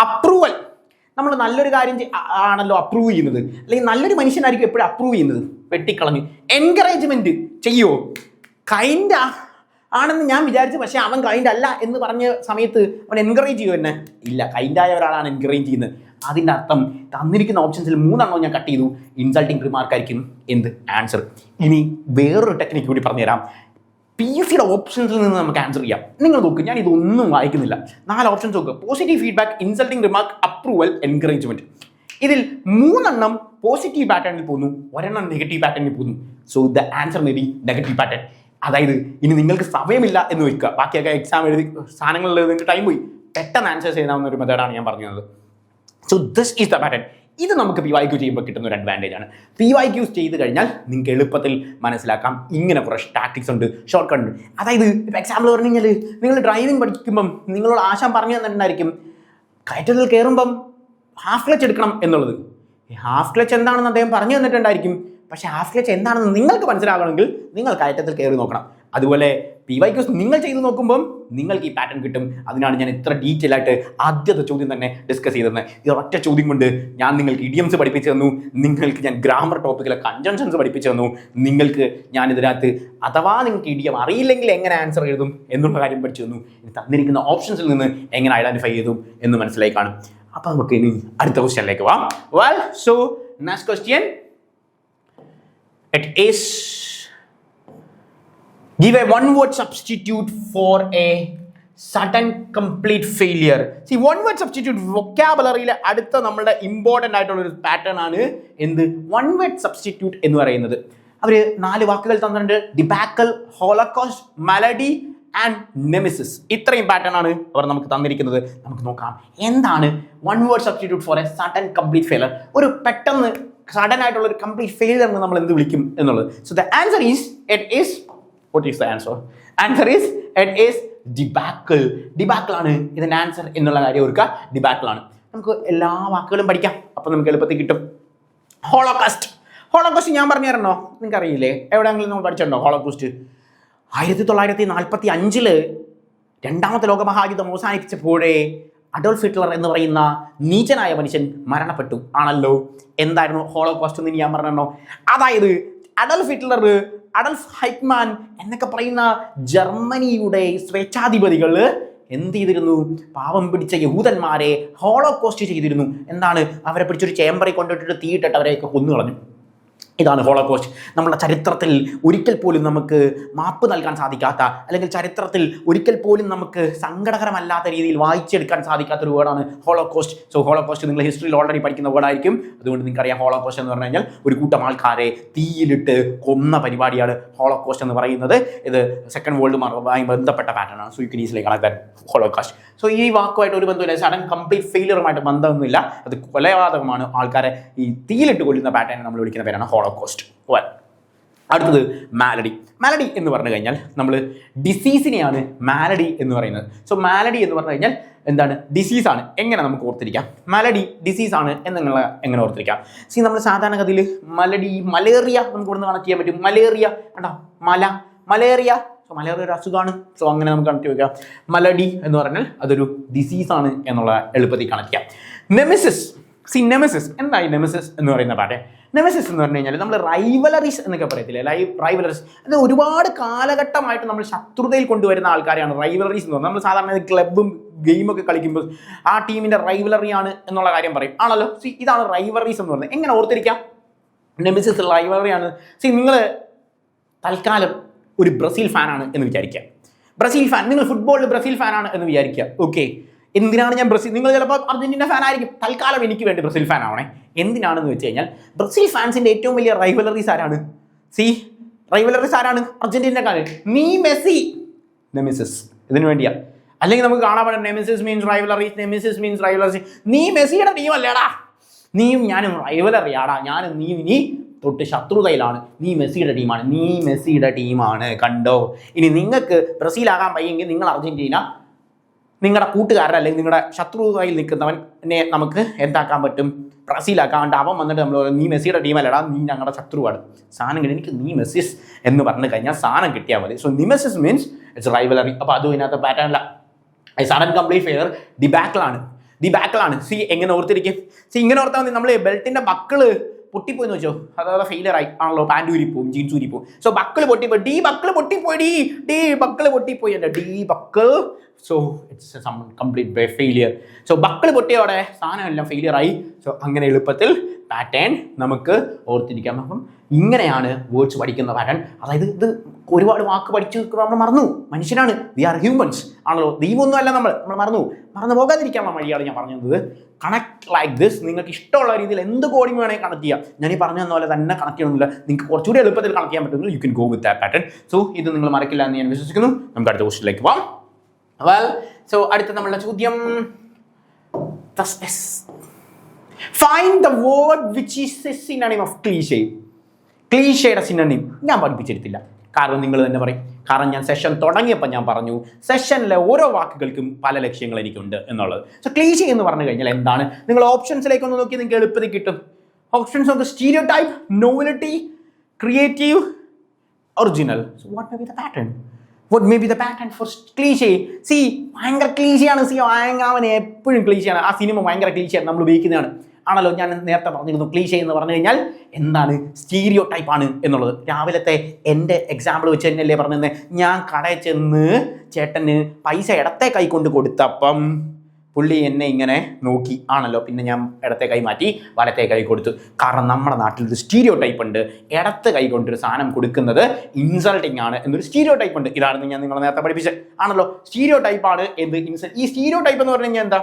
അപ്രൂവൽ, നമ്മൾ നല്ലൊരു കാര്യം ആണല്ലോ അപ്രൂവ് ചെയ്യുന്നത്, അല്ലെങ്കിൽ നല്ലൊരു മനുഷ്യനായിരിക്കും എപ്പോഴും അപ്രൂവ് ചെയ്യുന്നത്, വെട്ടിക്കളഞ്ഞു. എൻകറേജ്മെന്റ് ചെയ്യുമോ? കൈൻഡ് ആണെന്ന് ഞാൻ വിചാരിച്ചു. പക്ഷേ അവൻ കൈൻഡ് അല്ല എന്ന് പറഞ്ഞ സമയത്ത് അവൻ എൻകറേജ് ചെയ്യും എന്നെ. ഇല്ല, കൈൻഡായ ഒരാളാണ് എൻകറേജ് ചെയ്യുന്നത്. അതിൻ്റെ അർത്ഥം തന്നിരിക്കുന്ന ഓപ്ഷൻസിൽ 3 ഞാൻ കട്ട് ചെയ്തു. ഇൻസൾട്ടിങ് റിമാർക്കായിരിക്കും എന്ത് ആൻസർ. ഇനി വേറൊരു ടെക്നിക്ക് കൂടി പറഞ്ഞുതരാം. PSCയുടെ ഓപ്ഷൻസിൽ നിന്ന് നമുക്ക് ആൻസർ ചെയ്യാം. നിങ്ങൾ നോക്ക്, ഞാൻ ഇതൊന്നും വായിക്കുന്നില്ല. 4 ഓപ്ഷൻസ് നോക്കുക. Positive feedback, insulting remark, approval, encouragement. ഇതിൽ 3 പോസിറ്റീവ് പാറ്റേണിൽ പോകുന്നു, 1 നെഗറ്റീവ് പാറ്റേണിൽ പോകുന്നു. So the answer may be negative pattern. അതായത് ഇനി നിങ്ങൾക്ക് സമയമില്ല എന്ന് വെക്കുക, ബാക്കിയൊക്കെ എക്സാം എഴുതി സാധനങ്ങളിൽ നിങ്ങൾക്ക് ടൈം പോയി, പെട്ടെന്ന് ആൻസേഴ്സ് ചെയ്യാവുന്ന ഒരു മെത്തേഡാണ് ഞാൻ പറഞ്ഞത്. So this is the pattern. ഇത് നമുക്ക് PYQ ചെയ്യുമ്പോൾ കിട്ടുന്ന ഒരു അഡ്വാൻറ്റേജ് ആണ്. PYQ ചെയ്ത് കഴിഞ്ഞാൽ നിങ്ങൾക്ക് എളുപ്പത്തിൽ മനസ്സിലാക്കാം. ഇങ്ങനെ കുറേ ടാക്ടിക്സ് ഉണ്ട്, ഷോർട്ട് കട്ട് ഉണ്ട്. അതായത് ഇപ്പോൾ എക്സാമ്പിൾ പറഞ്ഞു കഴിഞ്ഞാൽ നിങ്ങൾ ഡ്രൈവിംഗ് പഠിക്കുമ്പം നിങ്ങളോട് ആശാൻ പറഞ്ഞു തന്നിട്ടുണ്ടായിരിക്കും കയറ്റത്തിൽ കയറുമ്പം ഹാഫ് ക്ലച്ച് എടുക്കണം എന്നുള്ളത്. ഹാഫ് ക്ലച്ച് എന്താണെന്ന് അദ്ദേഹം പറഞ്ഞു തന്നിട്ടുണ്ടായിരിക്കും. പക്ഷേ ഹാഫ് ക്ലച്ച് എന്താണെന്ന് നിങ്ങൾക്ക് മനസ്സിലാകണമെങ്കിൽ നിങ്ങൾ കയറ്റത്തിൽ കയറി നോക്കണം. അതുപോലെ PYQs നിങ്ങൾ ചെയ്ത് നോക്കുമ്പം നിങ്ങൾക്ക് ഈ പാറ്റേൺ കിട്ടും. അതിനാണ് ഞാൻ ഇത്ര ഡീറ്റെയിൽ ആയിട്ട് ആദ്യത്തെ ചോദ്യം തന്നെ ഡിസ്കസ് ചെയ്തത്. ഈ ഒറ്റ ചോദ്യം കൊണ്ട് ഞാൻ നിങ്ങൾക്ക് ഇഡിയംസ് പഠിപ്പിച്ചു തന്നു, നിങ്ങൾക്ക് ഞാൻ ഗ്രാമർ ടോപ്പിക്കിലെ കൺജങ്ഷൻസ് പഠിപ്പിച്ചു തന്നു, നിങ്ങൾക്ക് ഞാൻ ഇതിനകത്ത് അഥവാ നിങ്ങൾക്ക് ഇഡിയം അറിയില്ലെങ്കിൽ എങ്ങനെ ആൻസർ എഴുതും എന്നുള്ള കാര്യം പഠിച്ചു തന്നു. തന്നിരിക്കുന്ന ഓപ്ഷൻസിൽ നിന്ന് എങ്ങനെ ഐഡന്റിഫൈ ചെയ്തും എന്ന് മനസ്സിലായി കാണും. അപ്പോൾ നമുക്ക് ഇനി അടുത്ത ക്വസ്റ്റ്യനിലേക്ക് പോവാം. Well, so next question, it is give a one-word substitute for a sudden complete failure. See, one-word substitute vocabularyയിലെ അടുത്ത നമ്മളുടെ ഇമ്പോർട്ടൻ്റ് ആയിട്ടുള്ള ഒരു പാറ്റേൺ ആണ് എന്ത്, one-word substitute എന്ന് പറയുന്നത്. അവർ 4 വാക്കുകൾ തന്നിട്ടുണ്ട്. ഡിബാക്കൽ, ഹോളോകോസ്റ്റ്, മെലഡി ആൻഡ് നെമിസിസ്. ഇത്രയും പാറ്റേൺ ആണ് അവർ നമുക്ക് തന്നിരിക്കുന്നത്. നമുക്ക് നോക്കാം എന്താണ് one-word substitute for a sudden complete failure. ഒരു പെട്ടെന്ന് സഡൻ ആയിട്ടുള്ള ഒരു കംപ്ലീറ്റ് ഫെയിലിയർ എന്ന് നമ്മൾ എന്ത് വിളിക്കും എന്നുള്ളത്. So the answer is, it is, what is the answer? Answer is, it is debacle. Debacle ആണ് ഇതിന്റെ ആൻസർ എന്നുള്ള കാര്യം ഓർക്കുക. debacle ആണ്. നമുക്ക് എല്ലാ വാക്കുകളും പഠിക്കാം, അപ്പോൾ നമുക്ക് എളുപ്പത്തിൽ കിട്ടും. ഹോളോകാസ്റ്റ്. ഹോളോകാസ്റ്റ് ഞാൻ പറഞ്ഞു തരണോ? നിങ്ങൾക്ക് അറിയില്ലേ? എവിടെയെങ്കിലും നമ്മൾ പഠിച്ചിട്ടുണ്ടോ ഹോളോകാസ്റ്റ്? 1945 രണ്ടാമത്തെ ലോകമഹായുദ്ധം അവസാനിച്ചപ്പോഴേ അഡോൾഫ് ഹിറ്റ്ലർ എന്ന് പറയുന്ന നീചനായ മനുഷ്യൻ മരണപ്പെട്ടു ആണല്ലോ. എന്തായിരുന്നു ഹോളോകാസ്റ്റ് എന്ന് ഞാൻ പറഞ്ഞോ? അതായത് അഡോൾഫ് ഹിറ്റ്ലർ, അഡോൾഫ് ഹൈറ്റ്മാൻ എന്നൊക്കെ പറയുന്ന ജർമ്മനിയുടെ സ്വേച്ഛാധിപതികൾ എന്ത് ചെയ്തിരുന്നു? പാവം പിടിച്ച യഹൂദന്മാരെ ഹോളോകോസ്റ്റ് ചെയ്തിരുന്നു. എന്താണ്? അവരെ പിടിച്ചൊരു ചേമ്പറിൽ കൊണ്ടിട്ടിട്ട് തീയിട്ടിട്ട് അവരെയൊക്കെ കൊന്നു കളഞ്ഞു. ഇതാണ് ഹോളോകോസ്റ്റ്. നമ്മുടെ ചരിത്രത്തിൽ ഒരിക്കൽ പോലും നമുക്ക് മാപ്പ് നൽകാൻ സാധിക്കാത്ത, അല്ലെങ്കിൽ ചരിത്രത്തിൽ ഒരിക്കൽ പോലും നമുക്ക് സങ്കടകരമല്ലാത്ത രീതിയിൽ വായിച്ചെടുക്കാൻ സാധിക്കാത്ത ഒരു വേർഡാണ് ഹോളോകോസ്റ്റ്. സോ ഹോളോകോസ്റ്റ് നിങ്ങൾ ഹിസ്റ്ററിയിൽ ഓൾറെഡി പഠിക്കുന്ന വേർഡായിരിക്കും. അതുകൊണ്ട് നിങ്ങൾക്കറിയാം ഹോളോകോസ്റ്റ് എന്ന് പറഞ്ഞു കഴിഞ്ഞാൽ ഒരു കൂട്ടം ആൾക്കാരെ തീയിലിട്ട് കൊന്ന പരിപാടിയാണ് ഹോളോകോസ്റ്റ് എന്ന് പറയുന്നത്. ഇത് സെക്കൻഡ് വേൾഡ് വാറുമായി ബന്ധപ്പെട്ട പാറ്റേൺ ആണ്. So you can easily connect that holocaust. So ഈ വാക്കുമായിട്ട് ഒരു ബന്ധമില്ല, സഡൻ കംപ്ലീറ്റ് ഫെയിലിയറുമായിട്ട് ബന്ധമൊന്നുമില്ല. അത് കൊലപാതകമാണ്. ആൾക്കാരെ ഈ തീയിലിട്ട് കൊല്ലുന്ന പാറ്റേൺ നമ്മൾ വിളിക്കുന്ന പേരാണ് ഹോളോകോസ്റ്റ്. അടുത്തത് മാലഡി. മാലഡി എന്ന് പറഞ്ഞു കഴിഞ്ഞാൽ നമ്മൾ ഡിസീസിനെയാണ് മാലഡി എന്ന് പറയുന്നത്. സോ മാലഡി എന്ന് പറഞ്ഞു കഴിഞ്ഞാൽ എന്താണ്? ഡിസീസാണ്. എങ്ങനെ നമുക്ക് ഓർത്തിരിക്കാം? മാലഡി ഡിസീസാണ് എന്നുള്ള എങ്ങനെ ഓർത്തിരിക്കാം? സി, നമ്മൾ സാധാരണഗതിയിൽ മലേറിയ നമുക്ക് ഇവിടുന്ന് കണക്ട് ചെയ്യാൻ പറ്റും. മലേറിയ കണ്ടോ, മലേറിയ. സോ മലേറിയ ഒരു അസുഖമാണ്. സോ അങ്ങനെ നമുക്ക് കണക്ട് ചെയ്യാം. മലഡി എന്ന് പറഞ്ഞാൽ അതൊരു ഡിസീസാണ് എന്നുള്ള എളുപ്പത്തിൽ കണക്ട് ചെയ്യാം. നെമിസിസ്. സി, നെമിസിസ് എന്തായി? നെമിസിസ് എന്ന് പറയുന്ന പാറ്റേൺ. നെമിസിസ് എന്ന് പറഞ്ഞു കഴിഞ്ഞാൽ നമ്മൾ റൈവലറീസ് എന്നൊക്കെ പറയത്തില്ലേ? റൈവലറീസ് അത് ഒരുപാട് കാലഘട്ടമായിട്ട് നമ്മൾ ശത്രുതയിൽ കൊണ്ടുവരുന്ന ആൾക്കാരെയാണ് റൈവലറീസ് എന്ന് പറയുന്നത്. നമ്മൾ സാധാരണ ക്ലബും ഗെയിമൊക്കെ കളിക്കുമ്പോൾ ആ ടീമിൻ്റെ റൈവലറിയാണ് എന്നുള്ള കാര്യം പറയും ആണല്ലോ. സി, ഇതാണ് റൈവലറീസ് എന്ന് പറയുന്നത്. എങ്ങനെ ഓർത്തിരിക്കാം? നെമിസിസ് റൈവലറിയാണ്. സി, നിങ്ങൾ തൽക്കാലം ഒരു ബ്രസീൽ ഫാനാണ് എന്ന് വിചാരിക്കുക. ബ്രസീൽ ഫാൻ, നിങ്ങൾ ഫുട്ബോളിൽ ബ്രസീൽ ഫാനാണ് എന്ന് വിചാരിക്കുക. ഓക്കെ, എന്തിനാണ് ഞാൻ ബ്രസീൽ? നിങ്ങൾ ചിലപ്പോൾ അർജന്റീന ഫാൻ ആയിരിക്കും. തൽക്കാലം എനിക്ക് വേണ്ടി ബ്രസീൽ ഫാൻ ആവണേ. എന്തിനാണെന്ന് വെച്ച് കഴിഞ്ഞാൽ ബ്രസീൽ ഫാൻസിന്റെ ഏറ്റവും വലിയ റൈവലറീസ് ആരാണ്? സി, റൈവലറീസ് ആരാണ്? അർജന്റീനക്കാര്. നീ മെസ്സി, നെമിസിസ് ഇതിനു വേണ്ടിയാ. അല്ലെങ്കിൽ നമുക്ക് കാണാൻ പറ്റും നെമിസിസ് മീൻസ് റൈവലറീസ്, നെമിസിസ് മീൻസ് റൈവലറീസ്. നീ മെസ്സിയുടെ ടീമല്ലേടാ, നീയും ഞാനും റൈവലറിയാടാ, ഞാനും നീ തൊട്ട് ശത്രുതയിലാണ്. നീ മെസ്സിയുടെ ടീമാണ്, നീ മെസ്സിയുടെ ടീമാണ്, കണ്ടോ? ഇനി നിങ്ങൾക്ക് ബ്രസീലാകാൻ വയ്യെങ്കിൽ നിങ്ങൾ അർജന്റീന, നിങ്ങളുടെ കൂട്ടുകാരൻ അല്ലെങ്കിൽ നിങ്ങളുടെ ശത്രുവായി നിൽക്കുന്നവനെ നമുക്ക് എന്താക്കാൻ പറ്റും? ബ്രസീലാക്കാണ്ട് അവൻ വന്നിട്ട് നമ്മൾ നീ മെസ്സിയുടെ ടീമല്ലടാ, നീ ഞങ്ങളുടെ ശത്രുവാണ്. സാധനം കിട്ടി, എനിക്ക് നീ മെസ്സിസ് എന്ന് പറഞ്ഞു കഴിഞ്ഞാൽ സാധനം കിട്ടിയാൽ മതി. So nemesis means it's rivalry. അപ്പോൾ അതും ഇതിനകത്ത് പാറ്റേണില്ല. സഡൻ കംപ്ലീറ്റ് ഫെയിലിയർ ഡിബാക്കിളാണ്. സി, എങ്ങനെ ഓർത്തിരിക്കും? സി, ഇങ്ങനെ ഓർത്താൽ മതി. നമ്മൾ ബെൽറ്റിൻ്റെ ബക്കിള് പൊട്ടിപ്പോയെന്ന് വെച്ചോ, അതായത് ഫെയിലർ ആയി ആണല്ലോ, പാൻറ് ഊരിപ്പോവും, ജീൻസ് ഊരിപ്പോവും. സോ ബക്കിൾ പൊട്ടിപ്പോയി, ബക്കിൾ പൊട്ടിപ്പോയി, ബക്കിൾ പൊട്ടിപ്പോയി, എൻ്റെ buckle. So it's some complete failure. So buckle പൊട്ടിയോടെ സാധനം എല്ലാം ഫെയിലിയർ ആയി. സോ അങ്ങനെ എളുപ്പത്തിൽ പാറ്റേൺ നമുക്ക് ഓർത്തിരിക്കാം. അപ്പം ഇങ്ങനെയാണ് വേർഡ്സ് പഠിക്കുന്ന പാറ്റേൺ. അതായത് ഇത് ഒരുപാട് വാക്ക് പഠിച്ചു നമ്മൾ മറന്നു. മനുഷ്യനാണ്, വി ആർ ഹ്യൂമൻസ് ആണല്ലോ, ദൈവമൊന്നും അല്ല നമ്മൾ മറന്നു പോകാതിരിക്കാനുള്ള വഴിയാണ് ഞാൻ പറഞ്ഞത്. Connect like this. നിങ്ങൾക്ക് ഇഷ്ടമുള്ള രീതിയിൽ എന്ത് കോഡിങ് വേണമെങ്കിൽ കണക്ട് ചെയ്യാം. ഞാൻ ഈ പറഞ്ഞ പോലെ തന്നെ കണക്ട് ചെയ്യണമെന്നില്ല, നിങ്ങൾക്ക് കുറച്ചുകൂടി എളുപ്പത്തിൽ കണക്ട് ചെയ്യാൻ പറ്റുമെങ്കിൽ you can go with that pattern. So ഇത് നിങ്ങൾ മറക്കില്ല എന്ന് ഞാൻ വിശ്വസിക്കുന്നു. നമുക്ക് അടുത്ത ക്വസ്റ്റ്യനിലേക്ക് പോകാം. വെൽ, സോ അടുത്ത നമ്മളുടെ ചോദ്യം, find the word which is a synonym of cliche. ക്ലീഷയുടെ സിനോണിം ഞാൻ പഠിപ്പിച്ചെടുത്തില്ല, കാരണം നിങ്ങൾ തന്നെ പറയും. കാരണം ഞാൻ സെഷൻ തുടങ്ങിയപ്പോൾ ഞാൻ പറഞ്ഞു സെഷനിലെ ഓരോ വാക്കുകൾക്കും പല ലക്ഷ്യങ്ങൾ എനിക്കുണ്ട് എന്നുള്ളത്. സോ ക്ലീഷേ എന്ന് പറഞ്ഞു കഴിഞ്ഞാൽ എന്താണ്? നിങ്ങൾ ഓപ്ഷൻസിലേക്ക് ഒന്ന് നോക്കി നിങ്ങൾക്ക് എളുപ്പത്തിൽ കിട്ടും. Options of stereotype, novelty, creative, original. So what may be the pattern? What may be the pattern for cliche? See, ഭയങ്കര ക്ലീശയാണ്. അവൻ എപ്പോഴും ക്ലീശയാണ്. ആ സിനിമ ഭയങ്കര ക്ലീശയാണ്, നമ്മൾ ഉപയോഗിക്കുന്നതാണ് ആണല്ലോ. ഞാൻ നേരത്തെ പറഞ്ഞിരുന്നു ക്ലീശേ എന്ന് പറഞ്ഞു കഴിഞ്ഞാൽ എന്താണ്? സ്റ്റീരിയോ ടൈപ്പാണ് എന്നുള്ളത്. രാവിലത്തെ എൻ്റെ എക്സാമ്പിൾ വെച്ച് തന്നെയല്ലേ പറഞ്ഞത്. ഞാൻ കടയിൽ ചെന്ന് ചേട്ടന് പൈസ ഇടത്തെ കൈ കൊണ്ട് കൊടുത്തപ്പം പുള്ളി എന്നെ ഇങ്ങനെ നോക്കി ആണല്ലോ, പിന്നെ ഞാൻ ഇടത്തെ കൈ മാറ്റി വലത്തെ കൈ കൊടുത്തു. കാരണം നമ്മുടെ നാട്ടിലൊരു സ്റ്റീരിയോ ടൈപ്പ് ഉണ്ട്, ഇടത്തെ കൈ കൊണ്ടൊരു സാധനം കൊടുക്കുന്നത് ഇൻസൾട്ടിങ് ആണ് എന്നൊരു സ്റ്റീരിയോ ടൈപ്പ് ഉണ്ട്. ഇതാണെന്ന് ഞാൻ നിങ്ങളെ നേരത്തെ പഠിപ്പിച്ചത് ആണല്ലോ. സ്റ്റീരിയോ ടൈപ്പാണ് എന്ത് ഈ സ്റ്റീരിയോ ടൈപ്പ് എന്ന് പറഞ്ഞു കഴിഞ്ഞാൽ എന്താ?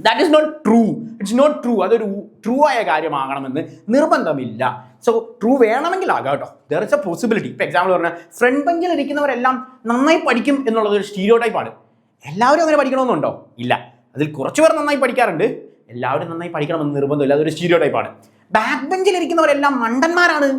That is not true. It's not true. അതൊരു ട്രൂ ആയ കാര്യമാകണമെന്ന് നിർബന്ധമില്ല. സോ ട്രൂ വേണമെങ്കിൽ ആകാം കേട്ടോ. There is a possibility. ഇപ്പോൾ എക്സാമ്പിൾ പറഞ്ഞാൽ ഫ്രണ്ട് ബെഞ്ചിൽ ഇരിക്കുന്നവരെല്ലാം നന്നായി പഠിക്കും എന്നുള്ളത് ഒരു സ്റ്റീരിയോ ടൈപ്പാണ്. എല്ലാവരും അങ്ങനെ പഠിക്കണമെന്നുണ്ടോ? ഇല്ല. അതിൽ കുറച്ച് പേർ നന്നായി പഠിക്കാറുണ്ട്. എല്ലാവരും നന്നായി പഠിക്കണമെന്ന് നിർബന്ധമില്ല, അതൊരു സ്റ്റീരിയോ ടൈപ്പാണ്. ബാക്ക് ബെഞ്ചിൽ ഇരിക്കുന്നവരെല്ലാം മണ്ടന്മാരാണ്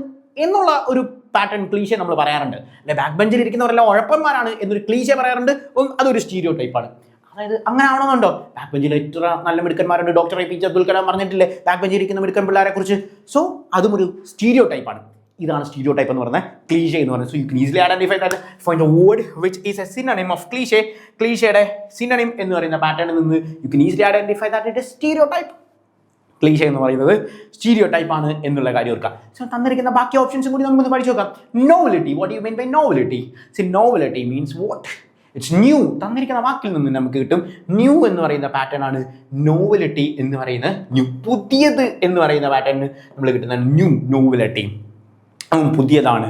എന്നുള്ള ഒരു പാറ്റേൺ ക്ലീശേ നമ്മൾ പറയാറുണ്ട്. അല്ലെ, ബാക്ക് ബെഞ്ചിൽ ഇരിക്കുന്നവരെല്ലാം ഉഴപ്പന്മാരാണ് എന്നൊരു ക്ലീശേ പറയാറുണ്ട്. അതൊരു സ്റ്റീരിയോ ടൈപ്പാണ്. അതായത് അങ്ങനെ ആവണമെന്നുണ്ടോ? ബാക്ക് ബെഞ്ചിൽ എത്ര നല്ല മിടുക്കന്മാരുണ്ട്. ഡോക്ടർ APJ അബ്ദുൽ കലാം പറഞ്ഞിട്ടില്ലേ ബാക്ക് ബെഞ്ചിൽ ഇരിക്കുന്ന മിടുക്കൻ പിള്ളേരെ കുറിച്ച്. സോ അതും ഒരു സ്റ്റീരിയോ ടൈപ്പാണ്. ഇതാണ് സ്റ്റീരിയോ ടൈപ്പ് എന്ന് പറഞ്ഞാൽ ക്ലീഷേ എന്ന് പറയുന്നത്. So you can easily identify that find a word which is a synonym of cliche. ക്ലീഷയുടെ സിനോണിം എന്ന് പറയുന്ന പാറ്റേണിൽ നിന്ന് you can easily identify that it is stereotype. Cliche എന്ന് പറയുന്നത് സ്റ്റീരിയോ ടൈപ്പ് ആണ് എന്നുള്ള കാര്യം ഓർക്കുക. സോ തന്നിരിക്കുന്ന ബാക്കി ഓപ്ഷൻസും കൂടി നമുക്കൊന്ന് പഠിച്ചു നോക്കാം. Novelty. What you mean by novelty? See novelty means what? It's new. തന്നിരിക്കുന്ന വാക്കിൽ നിന്ന് നമുക്ക് കിട്ടും. ന്യൂ എന്ന് പറയുന്ന പാറ്റേൺ ആണ് നോവലിറ്റി എന്ന് പറയുന്ന ന്യൂ. പുതിയത് എന്ന് പറയുന്ന പാറ്റേണിന് നമ്മൾ കിട്ടുന്ന ന്യൂ നോവലിറ്റി. പുതിയതാണ്.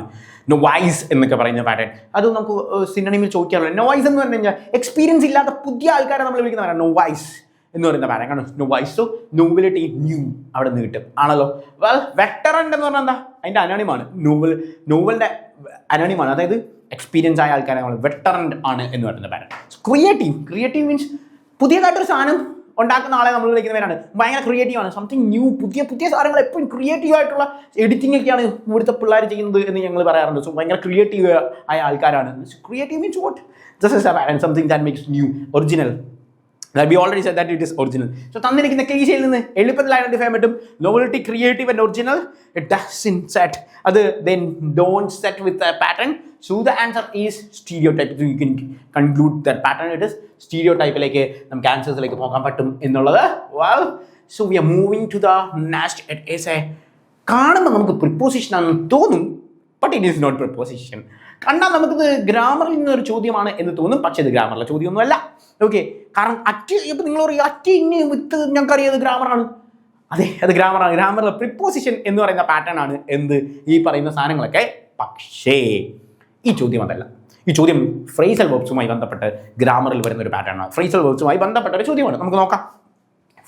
നൊവൈസ് എന്നൊക്കെ പറയുന്ന പാറ്റേൺ അത് നമുക്ക് സിനോണിമിൽ ചോദിക്കാറുള്ളത്. നൊവൈസ് എന്ന് പറഞ്ഞു കഴിഞ്ഞാൽ എക്സ്പീരിയൻസ് ഇല്ലാത്ത പുതിയ ആൾക്കാരെ നമ്മൾ വിളിക്കുന്നവരാണ് നൊവൈസ് എന്ന് പറയുന്ന പാറ്റേൺ. കാരണം നൊവൈസ്. സോ നോവലിറ്റി ന്യൂ അവിടെ നിന്ന് കിട്ടും ആണല്ലോ. വെൽ, വെറ്ററൻ എന്ന് പറഞ്ഞാൽ എന്താ? അതിൻ്റെ അനോണിമാണ്. നോവലിൻ്റെ അനോണിമാണ്. അതായത് എക്സ്പീരിയൻസ് ആയ ആൾക്കാരെ നമ്മൾ വെറ്ററൻ ആണ് എന്ന് പറയുന്ന പാറ്റേൺ. ക്രിയേറ്റീവ് മീൻസ് പുതിയതായിട്ടൊരു സാധനം ഉണ്ടാക്കുന്ന ആളെ നമ്മൾ വിളിക്കുന്നവരാണ്. ഭയങ്കര ക്രിയേറ്റീവാണ്. Something new. പുതിയ സാധനങ്ങൾ എപ്പോഴും ക്രിയേറ്റീവ് ആയിട്ടുള്ള എഡിറ്റിംഗ് ഒക്കെയാണ് ഇവിടുത്തെ പിള്ളേർ ചെയ്യുന്നത് എന്ന് ഞങ്ങൾ പറയാറുണ്ട്. സോ ഭയങ്കര ക്രിയേറ്റീവ് ആയ ആൾക്കാരാണ്. Creative means what? Just A pattern, something that makes new, original. That we already said that it is original. So തന്നിരിക്കുന്ന ക്ലീശയിൽ നിന്ന് എളുപ്പത്തിൽ ഐഡന്റിഫൈ ചെയ്യാൻ പറ്റും. Novelty, creative and original. It doesn't set. അത് then don't set with a pattern. So the answer is stereotype. So you can conclude that pattern it is stereotype-ലേക്ക് നമുക്ക് ആൻസേഴ്സിലേക്ക് പോകാൻ പറ്റും എന്നുള്ളത്. Well, so we are moving to the next. It is a കാണുമ്പോൾ നമുക്ക് preposition ആണെന്ന് തോന്നും, but it is not preposition. കണ്ടാൽ നമുക്കിത് ഗ്രാമറിൽ നിന്നൊരു ചോദ്യമാണ് എന്ന് തോന്നും, പക്ഷേ ഇത് ഗ്രാമറിലെ ചോദ്യമൊന്നുമല്ല. ഓക്കെ, കാരണം ഇപ്പം നിങ്ങൾ പറയും അറ്റ് ഇനി വിത്ത് ഞങ്ങൾക്കറിയാം ഗ്രാമറാണ്. അതെ, അത് ഗ്രാമറാണ്. ഗ്രാമറിലെ പ്രിപ്പോസിഷൻ എന്ന് പറയുന്ന പാറ്റേൺ ആണ് എന്ത് ഈ പറയുന്ന സാധനങ്ങളൊക്കെ. പക്ഷേ ഈ ചോദ്യം അതല്ല. ഈ ചോദ്യം ഫ്രേസൽ വെർബ്സുമായി ബന്ധപ്പെട്ട് ഗ്രാമറിൽ വരുന്ന ഒരു പാറ്റേൺ ആണ്. ഫ്രേസൽ വെർബ്സുമായി ബന്ധപ്പെട്ട ഒരു ചോദ്യമാണ്. നമുക്ക് നോക്കാം.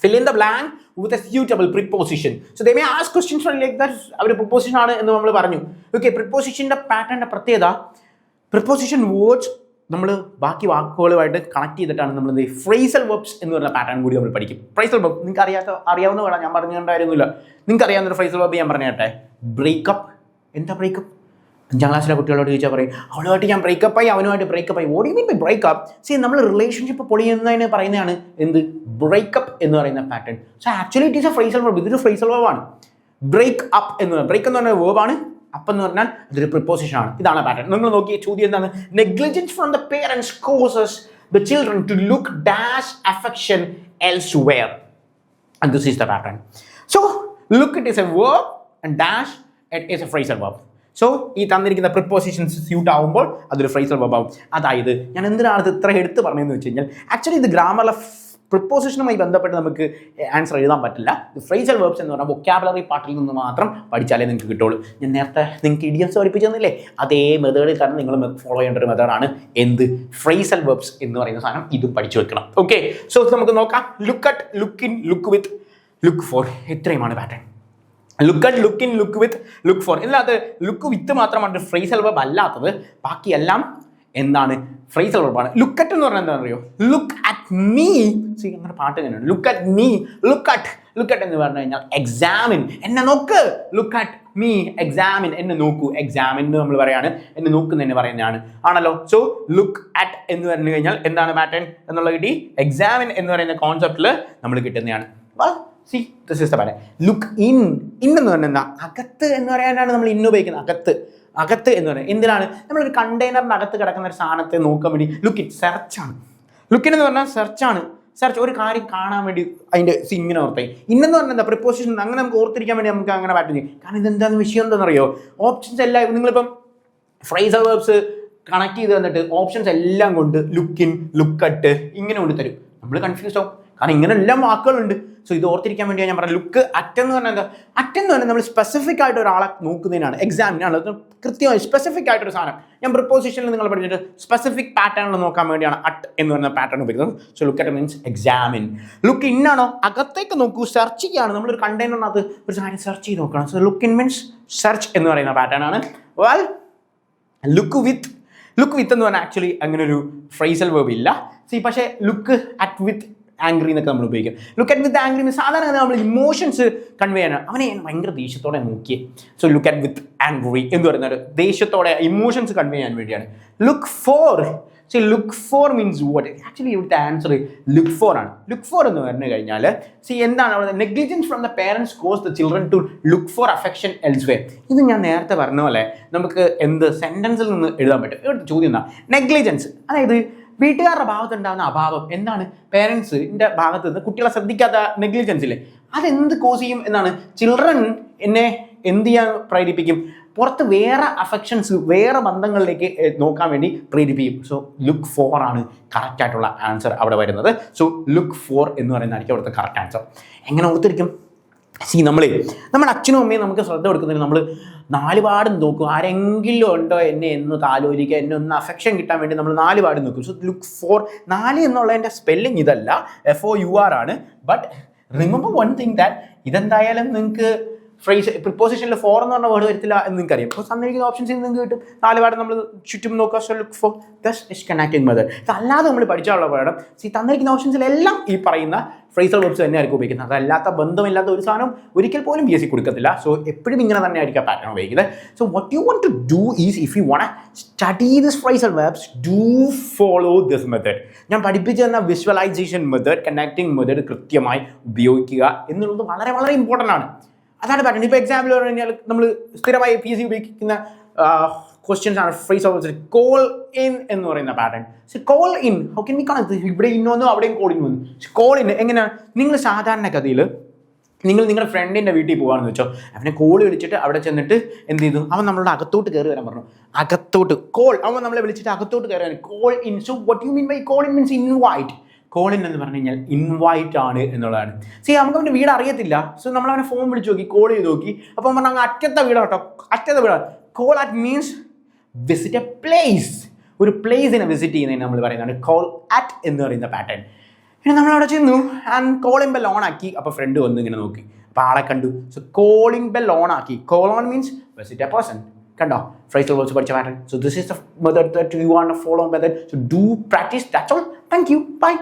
Fill in the blank with a suitable preposition. So they may ask questions like that. Our preposition ആണ് എന്ന് നമ്മൾ പറഞ്ഞു. ഓക്കെ, പ്രിപ്പോസിഷൻ്റെ പാറ്റേണിൻ്റെ പ്രത്യേകത, പ്രിപ്പോസിഷൻ വേർഡ്സ് നമ്മൾ ബാക്കി വാക്കുകളുമായിട്ട് കണക്ട് ചെയ്തിട്ടാണ് നമ്മൾ എന്ത് ഫ്രേസൽ വെർബ്സ് എന്ന് പറയുന്ന പാറ്റേൺ കൂടി നമ്മൾ പഠിക്കും. ഫ്രേസൽ വെർബ് നിങ്ങൾക്ക് അറിയാവുന്ന വേണം, ഞാൻ പറഞ്ഞിട്ടുണ്ടായിരുന്നില്ല. നിങ്ങൾക്ക് അറിയാവുന്നൊരു ഫ്രേസൽ വെർബ് ഞാൻ പറഞ്ഞേട്ടെ. ബ്രേക്കപ്പ്. എന്താ ബ്രേക്കപ്പ്? 5ാം ക്ലാസ്സിലെ കുട്ടികളോട് ചോദിച്ചാൽ പറയും അവളുമായിട്ട് ഞാൻ ബ്രേക്കപ്പായി, അവനുമായിട്ട് ബ്രേക്കപ്പായി. What you mean by breakup? See, നമ്മൾ റിലേഷൻഷിപ്പ് പൊളിയുന്നതിന് പറയുന്നതാണ് എന്ത് ബ്രേക്കപ്പ് എന്ന് പറയുന്ന pattern. So actually it is a phrasal verb. ഇതൊരു ഫ്രേസൽ വെർബാണ്. ബ്രേക്ക് അപ്പ് എന്ന് പറയുന്നത്, ബ്രേക്ക് എന്ന് പറയുന്ന വേർബാണ്. അപ്പ് എന്ന് പറഞ്ഞാൽ അതൊരു പ്രിപ്പോസിഷൻ ആണ്. ഇതാണ് പാറ്റേൺ. നിങ്ങൾ നോക്കിയ ചോദ്യം എന്താണ്? Negligence from the parents causes the children to look dash affection elsewhere. And this is the pattern. So look, it is a verb. and dash it is a phrasal verb. So ഈ തന്നിരിക്കുന്ന prepositions suit ആവുമ്പോൾ അതൊരു phrasal verb ആവും. അതായത് ഞാൻ എന്തിനാണ് ഇത് ഇത്ര എടുത്ത് പറഞ്ഞതെന്ന് വെച്ച് കഴിഞ്ഞാൽ ആക്ച്വലി ഇത് ഗ്രാമറിലെ പ്രിപ്പോസിഷനുമായി ബന്ധപ്പെട്ട് നമുക്ക് ആൻസർ എഴുതാൻ പറ്റില്ല. ഇത് ഫ്രേസൽ വെർബ്സ് എന്ന് പറഞ്ഞാൽ വൊക്കാബുലറി പാർട്ടിൽ നിന്ന് മാത്രം പഠിച്ചാലേ നിങ്ങൾക്ക് കിട്ടുള്ളൂ. ഞാൻ നേരത്തെ നിങ്ങൾക്ക് ഇഡിയംസ് പഠിപ്പിച്ചു തന്നില്ലേ, അതേ മെത്തേഡിൽ തന്നെ നിങ്ങൾ ഫോളോ ചെയ്യേണ്ട ഒരു മെത്തേഡാണ് എന്ത് ഫ്രേസൽ വെർബ്സ് എന്ന് പറയുന്ന സാധനം. ഇതും പഠിച്ചു വെക്കണം. ഓക്കെ, സോ നമുക്ക് നോക്കാം. Look at, look in, look with, look for. ഇത്രയുമാണ് pattern. Look at, look in, look with, look for. ഇതിനകത്ത് ലുക്ക് വിത്ത് മാത്രമാണ് ഫ്രേസൽ വെർബ് അല്ലാത്തത്. ബാക്കിയെല്ലാം എന്താണ്? ഫ്രേസൽ വെർബാണ്. ലുക്ക് അറ്റ് എന്ന് പറഞ്ഞാൽ എന്താ അറിയോ? Look at me. അങ്ങനെ പാട്ട് തന്നെയാണ്. Look at me, look at. Look at എന്ന് പറഞ്ഞു കഴിഞ്ഞാൽ എക്സാമിൻ, എന്നെ നോക്ക്. ലുക്ക് അറ്റ് മീ, എക്സാമിൻ, എന്നെ നോക്കൂ. എക്സാമിൻ എന്ന് നമ്മൾ പറയാണ്, എന്നെ നോക്കുന്ന തന്നെ പറയുന്നതാണ് ആണല്ലോ. സോ ലുക്ക് അറ്റ് എന്ന് പറഞ്ഞു കഴിഞ്ഞാൽ എന്താണ് പാറ്റേൺ എന്നുള്ള കിട്ടി. എക്സാമിൻ എന്ന് പറയുന്ന കോൺസെപ്റ്റിൽ നമ്മൾ കിട്ടുന്നതാണ്. See, this is the pattern. Look in. In എന്ന് പറഞ്ഞാൽ എന്താ? അകത്ത് എന്ന് പറയാനാണ് നമ്മൾ ഇന്ന് ഉപയോഗിക്കുന്നത്. അകത്ത്, അകത്ത് എന്ന് പറയുന്നത് എന്തിനാണ്? നമ്മളൊരു കണ്ടെയ്നറിൻ്റെ അകത്ത് കിടക്കുന്ന ഒരു സാധനത്തെ നോക്കാൻ വേണ്ടി ലുക്ക് ഇറ്റ്, സെർച്ചാണ്. ലുക്കിൻ എന്ന് പറഞ്ഞാൽ സെർച്ചാണ്. സെർച്ച് ഒരു കാര്യം കാണാൻ വേണ്ടി അതിൻ്റെ ഇങ്ങനെ ഓർത്തായി. ഇന്നെന്ന് പറഞ്ഞാൽ എന്താ? പ്രിപ്പോസിഷൻ. അങ്ങനെ നമുക്ക് ഓർത്തിരിക്കാൻ വേണ്ടി നമുക്ക് അങ്ങനെ പറ്റുന്നു. കാരണം ഇതെന്താണെന്ന് വിഷയം എന്താണെന്നറിയോ? ഓപ്ഷൻസ് എല്ലാം നിങ്ങളിപ്പം ഫ്രേസൽ വെർബ്സ് കണക്ട് ചെയ്ത് തന്നിട്ട് ഓപ്ഷൻസ് എല്ലാം കൊണ്ട് ലുക്കിൻ, ലുക്കട്ട് ഇങ്ങനെ കൊണ്ട് തരും. നമ്മൾ കൺഫ്യൂസ് ആവും. കാരണം ഇങ്ങനെ എല്ലാം വാക്കുകളുണ്ട്. സോ ഇത് ഓർത്തിരിക്കാൻ വേണ്ടിയാണ് ഞാൻ പറഞ്ഞത്. ലുക്ക് അറ്റ് എന്ന് പറഞ്ഞാൽ എന്താ? അറ്റ് എന്ന് പറഞ്ഞാൽ നമ്മൾ സ്പെസിഫിക് ആയിട്ട് ഒരാളെ നോക്കുന്നതിനാണ്, എക്സാമിനാണ്. കൃത്യമായി സ്പെസിഫിക് ആയിട്ടൊരു സാധനം. ഞാൻ പ്രിപ്പോസിഷനിൽ നിങ്ങൾ പഠിച്ചിട്ട് സ്പെസിഫിക് പാറ്റേണിൽ നോക്കാൻ വേണ്ടിയാണ് അറ്റ് എന്ന് പറയുന്ന പാറ്റേൺ ഉപയോഗിക്കുന്നത്. So look at means examine. Look in ആണോ? അകത്തേക്ക് നോക്കൂ. സെർച്ച് ചെയ്യാണ്. നമ്മളൊരു കണ്ടെയ്നറിനകത്ത് ഒരു സാധനം സെർച്ച് ചെയ്ത് നോക്കണം. So look in means search എന്ന് പറയുന്ന പാറ്റേൺ ആണ്. Well, look with. ലുക്ക് വിത്ത് എന്ന് പറഞ്ഞാൽ ആക്ച്വലി അങ്ങനെ ഒരു ഫ്രേസൽ വെർബ് ഇല്ല. പക്ഷേ ലുക്ക് അറ്റ് വിത്ത് ആംഗ്രി എന്നൊക്കെ നമ്മൾ ഉപയോഗിക്കും. ലുക്ക് അറ്റ് വിത്ത് ആംഗ്രി സാധാരണ നമ്മൾ ഇമോഷൻസ് കൺവേ ചെയ്യാനാണ്. അവനെ ഭയങ്കര ദേഷ്യത്തോടെ നോക്കിയേ. So look at with angry എന്ന് പറയുന്നത് ദേഷ്യത്തോടെ ഇമോഷൻസ് കൺവേ ചെയ്യാൻ വേണ്ടിയാണ്. Look for. So look for means what? Actually ഇവിടുത്തെ ആൻസർ ലുക്ക് ഫോർ ആണ്. ലുക്ക് ഫോർ എന്ന് പറഞ്ഞു കഴിഞ്ഞാൽ എന്താണ് അവിടെ? Negligence from the parents cause the children to look for affection elsewhere. ഇത് ഞാൻ നേരത്തെ പറഞ്ഞ പോലെ നമുക്ക് എന്ത് സെൻറ്റൻസിൽ നിന്ന് എഴുതാൻ പറ്റും. ഇവിടുത്തെ ചോദ്യം എന്താ? നെഗ്ലിജൻസ്, അതായത് വീട്ടുകാരുടെ ഭാഗത്തുണ്ടാകുന്ന അഭാവം. എന്താണ്? പേരൻസിൻ്റെ ഭാഗത്ത് നിന്ന് കുട്ടികളെ ശ്രദ്ധിക്കാത്ത നെഗ്ലിജൻസ് ഇല്ലേ, അതെന്ത് കോസ് ചെയ്യും എന്നാണ്? ചിൽഡ്രൻ എന്നെ എന്ത് ചെയ്യാൻ പ്രേരിപ്പിക്കും? പുറത്ത് വേറെ അഫെക്ഷൻസ്, വേറെ ബന്ധങ്ങളിലേക്ക് നോക്കാൻ വേണ്ടി പ്രേരിപ്പിക്കും. സോ ലുക്ക് ഫോർ ആണ് കറക്റ്റ് ആയിട്ടുള്ള ആൻസർ അവിടെ വരുന്നത്. സോ ലുക്ക് ഫോർ എന്ന് പറയുന്നതായിരിക്കും അവിടുത്തെ കറക്റ്റ് ആൻസർ. എങ്ങനെ ഓർത്തിരിക്കും? നമ്മുടെ അച്ഛനും അമ്മയും നമുക്ക് ശ്രദ്ധ കൊടുക്കുന്നതിന് നമ്മൾ നാലുപാടും നോക്കും. ആരെങ്കിലും ഉണ്ടോ എന്നെ എന്ന് താലോലിക്കുക, എന്നെ ഒന്ന് അഫെക്ഷൻ കിട്ടാൻ വേണ്ടി നമ്മൾ നാലുപാടും നോക്കും. So look four. 4 എന്നുള്ളതിൻ്റെ സ്പെല്ലിംഗ് ഇതല്ല, FOUR ആണ്. But remember one thing that ഇതെന്തായാലും നിങ്ങൾക്ക് പ്രിപ്പോസിഷനിൽ ഫോർ എന്ന് പറഞ്ഞ വേർഡ് വരത്തില്ല എന്ന് നിങ്ങൾക്കറിയാം. അപ്പോൾ തന്നിരിക്കുന്ന ഓപ്ഷൻസിൽ നിങ്ങൾക്ക് കിട്ടും. 4 പാട് നമ്മൾ ചുറ്റും നോക്കുക. So look four. Thus is connecting method. ഇതല്ലാതെ നമ്മൾ പഠിച്ചുള്ള പാഠം തന്നിരിക്കുന്ന ഓപ്ഷൻസിലെല്ലാം ഈ പറയുന്ന ഫ്രേസൽ വെർബ്സ് തന്നെ ആയിരിക്കും ഉപയോഗിക്കുന്നത്. അതല്ലാത്ത ബന്ധമില്ലാത്ത ഒരു സാധനം ഒരിക്കൽ പോലും PSC കൊടുക്കത്തില്ല. സോ എപ്പോഴും ഇങ്ങനെ തന്നെ ആയിരിക്കും പാറ്റേൺ ഉപയോഗിക്കുന്നത്. So what you want to do is, if you want study this phrasal verbs, do follow this method. ഞാൻ പഠിപ്പിച്ചു തന്ന വിഷ്വലൈസേഷൻ മെത്തേഡ്, കണക്റ്റിംഗ് മെത്തേഡ് കൃത്യമായി ഉപയോഗിക്കുക എന്നുള്ളത് വളരെ വളരെ ഇമ്പോർട്ടൻ്റ് ആണ്. അതാണ് പാറ്റേൺ. ഇപ്പോൾ എക്സാമ്പിൾ പറഞ്ഞു കഴിഞ്ഞാൽ നമ്മൾ സ്ഥിരമായി PSC ഉപയോഗിക്കുന്ന ക്വസ്റ്റ്യൻസ് ആണ് ഫ്രേസൽ വെർബ്സ്. കോൾ ഇൻ എന്ന് പറയുന്ന pattern. Call in, how can we connect? ഇവിടെ ഇൻ വന്നു, അവിടെയും കോൾ ഇൻ വന്നു. കോൾ ഇൻ എങ്ങനെയാണ്? നിങ്ങൾ സാധാരണഗതിയിൽ നിങ്ങളുടെ ഫ്രണ്ടിൻ്റെ വീട്ടിൽ പോകാമെന്ന് വെച്ചോ, അവനെ കോൾ വിളിച്ചിട്ട് അവിടെ ചെന്നിട്ട് എന്ത് ചെയ്തു? അവൻ നമ്മളുടെ അകത്തോട്ട് കയറി വരാൻ പറഞ്ഞു. അകത്തോട്ട് കോൾ, അവൻ നമ്മളെ വിളിച്ചിട്ട് അകത്തോട്ട് കയറി വരാൻ. Call in. So what you mean by call in means invite. Call in എന്ന് പറഞ്ഞു കഴിഞ്ഞാൽ ഇൻവൈറ്റ് ആണ് എന്നുള്ളതാണ്. നമുക്ക് അവൻ്റെ വീട് അറിയത്തില്ല. സോ നമ്മൾ അവനെ ഫോൺ വിളിച്ച് നോക്കി, കോൾ ചെയ്ത് നോക്കി. അപ്പം പറഞ്ഞാൽ അങ്ങ് അറ്റത്തെ വീടാട്ടോ, അറ്റത്തെ വീടാണ്. Call at means visit A place. ഒരു പ്ലേസിനെ വിസിറ്റ് ചെയ്യുന്നതിന് നമ്മൾ പറയുന്നതാണ് കോൾ അറ്റ് എന്ന് പറയുന്ന പാറ്റേൺ. പിന്നെ നമ്മളവിടെ ചെന്നു ആൻഡ് കോളിംഗ് ബെൽ ഓൺ ആക്കി. അപ്പോൾ ഫ്രണ്ട് വന്ന് ഇങ്ങനെ നോക്കി, അപ്പോൾ ആളെ കണ്ടു. സോ കോളിംഗ് ബെൽ ഓൺ ആക്കി. Call on means visit a person. കണ്ടോ ഫ്രേസൽ വെർബ്സ് പഠിച്ച pattern. So this is the method that you want to follow method. So do practice. That's all. Thank you. By.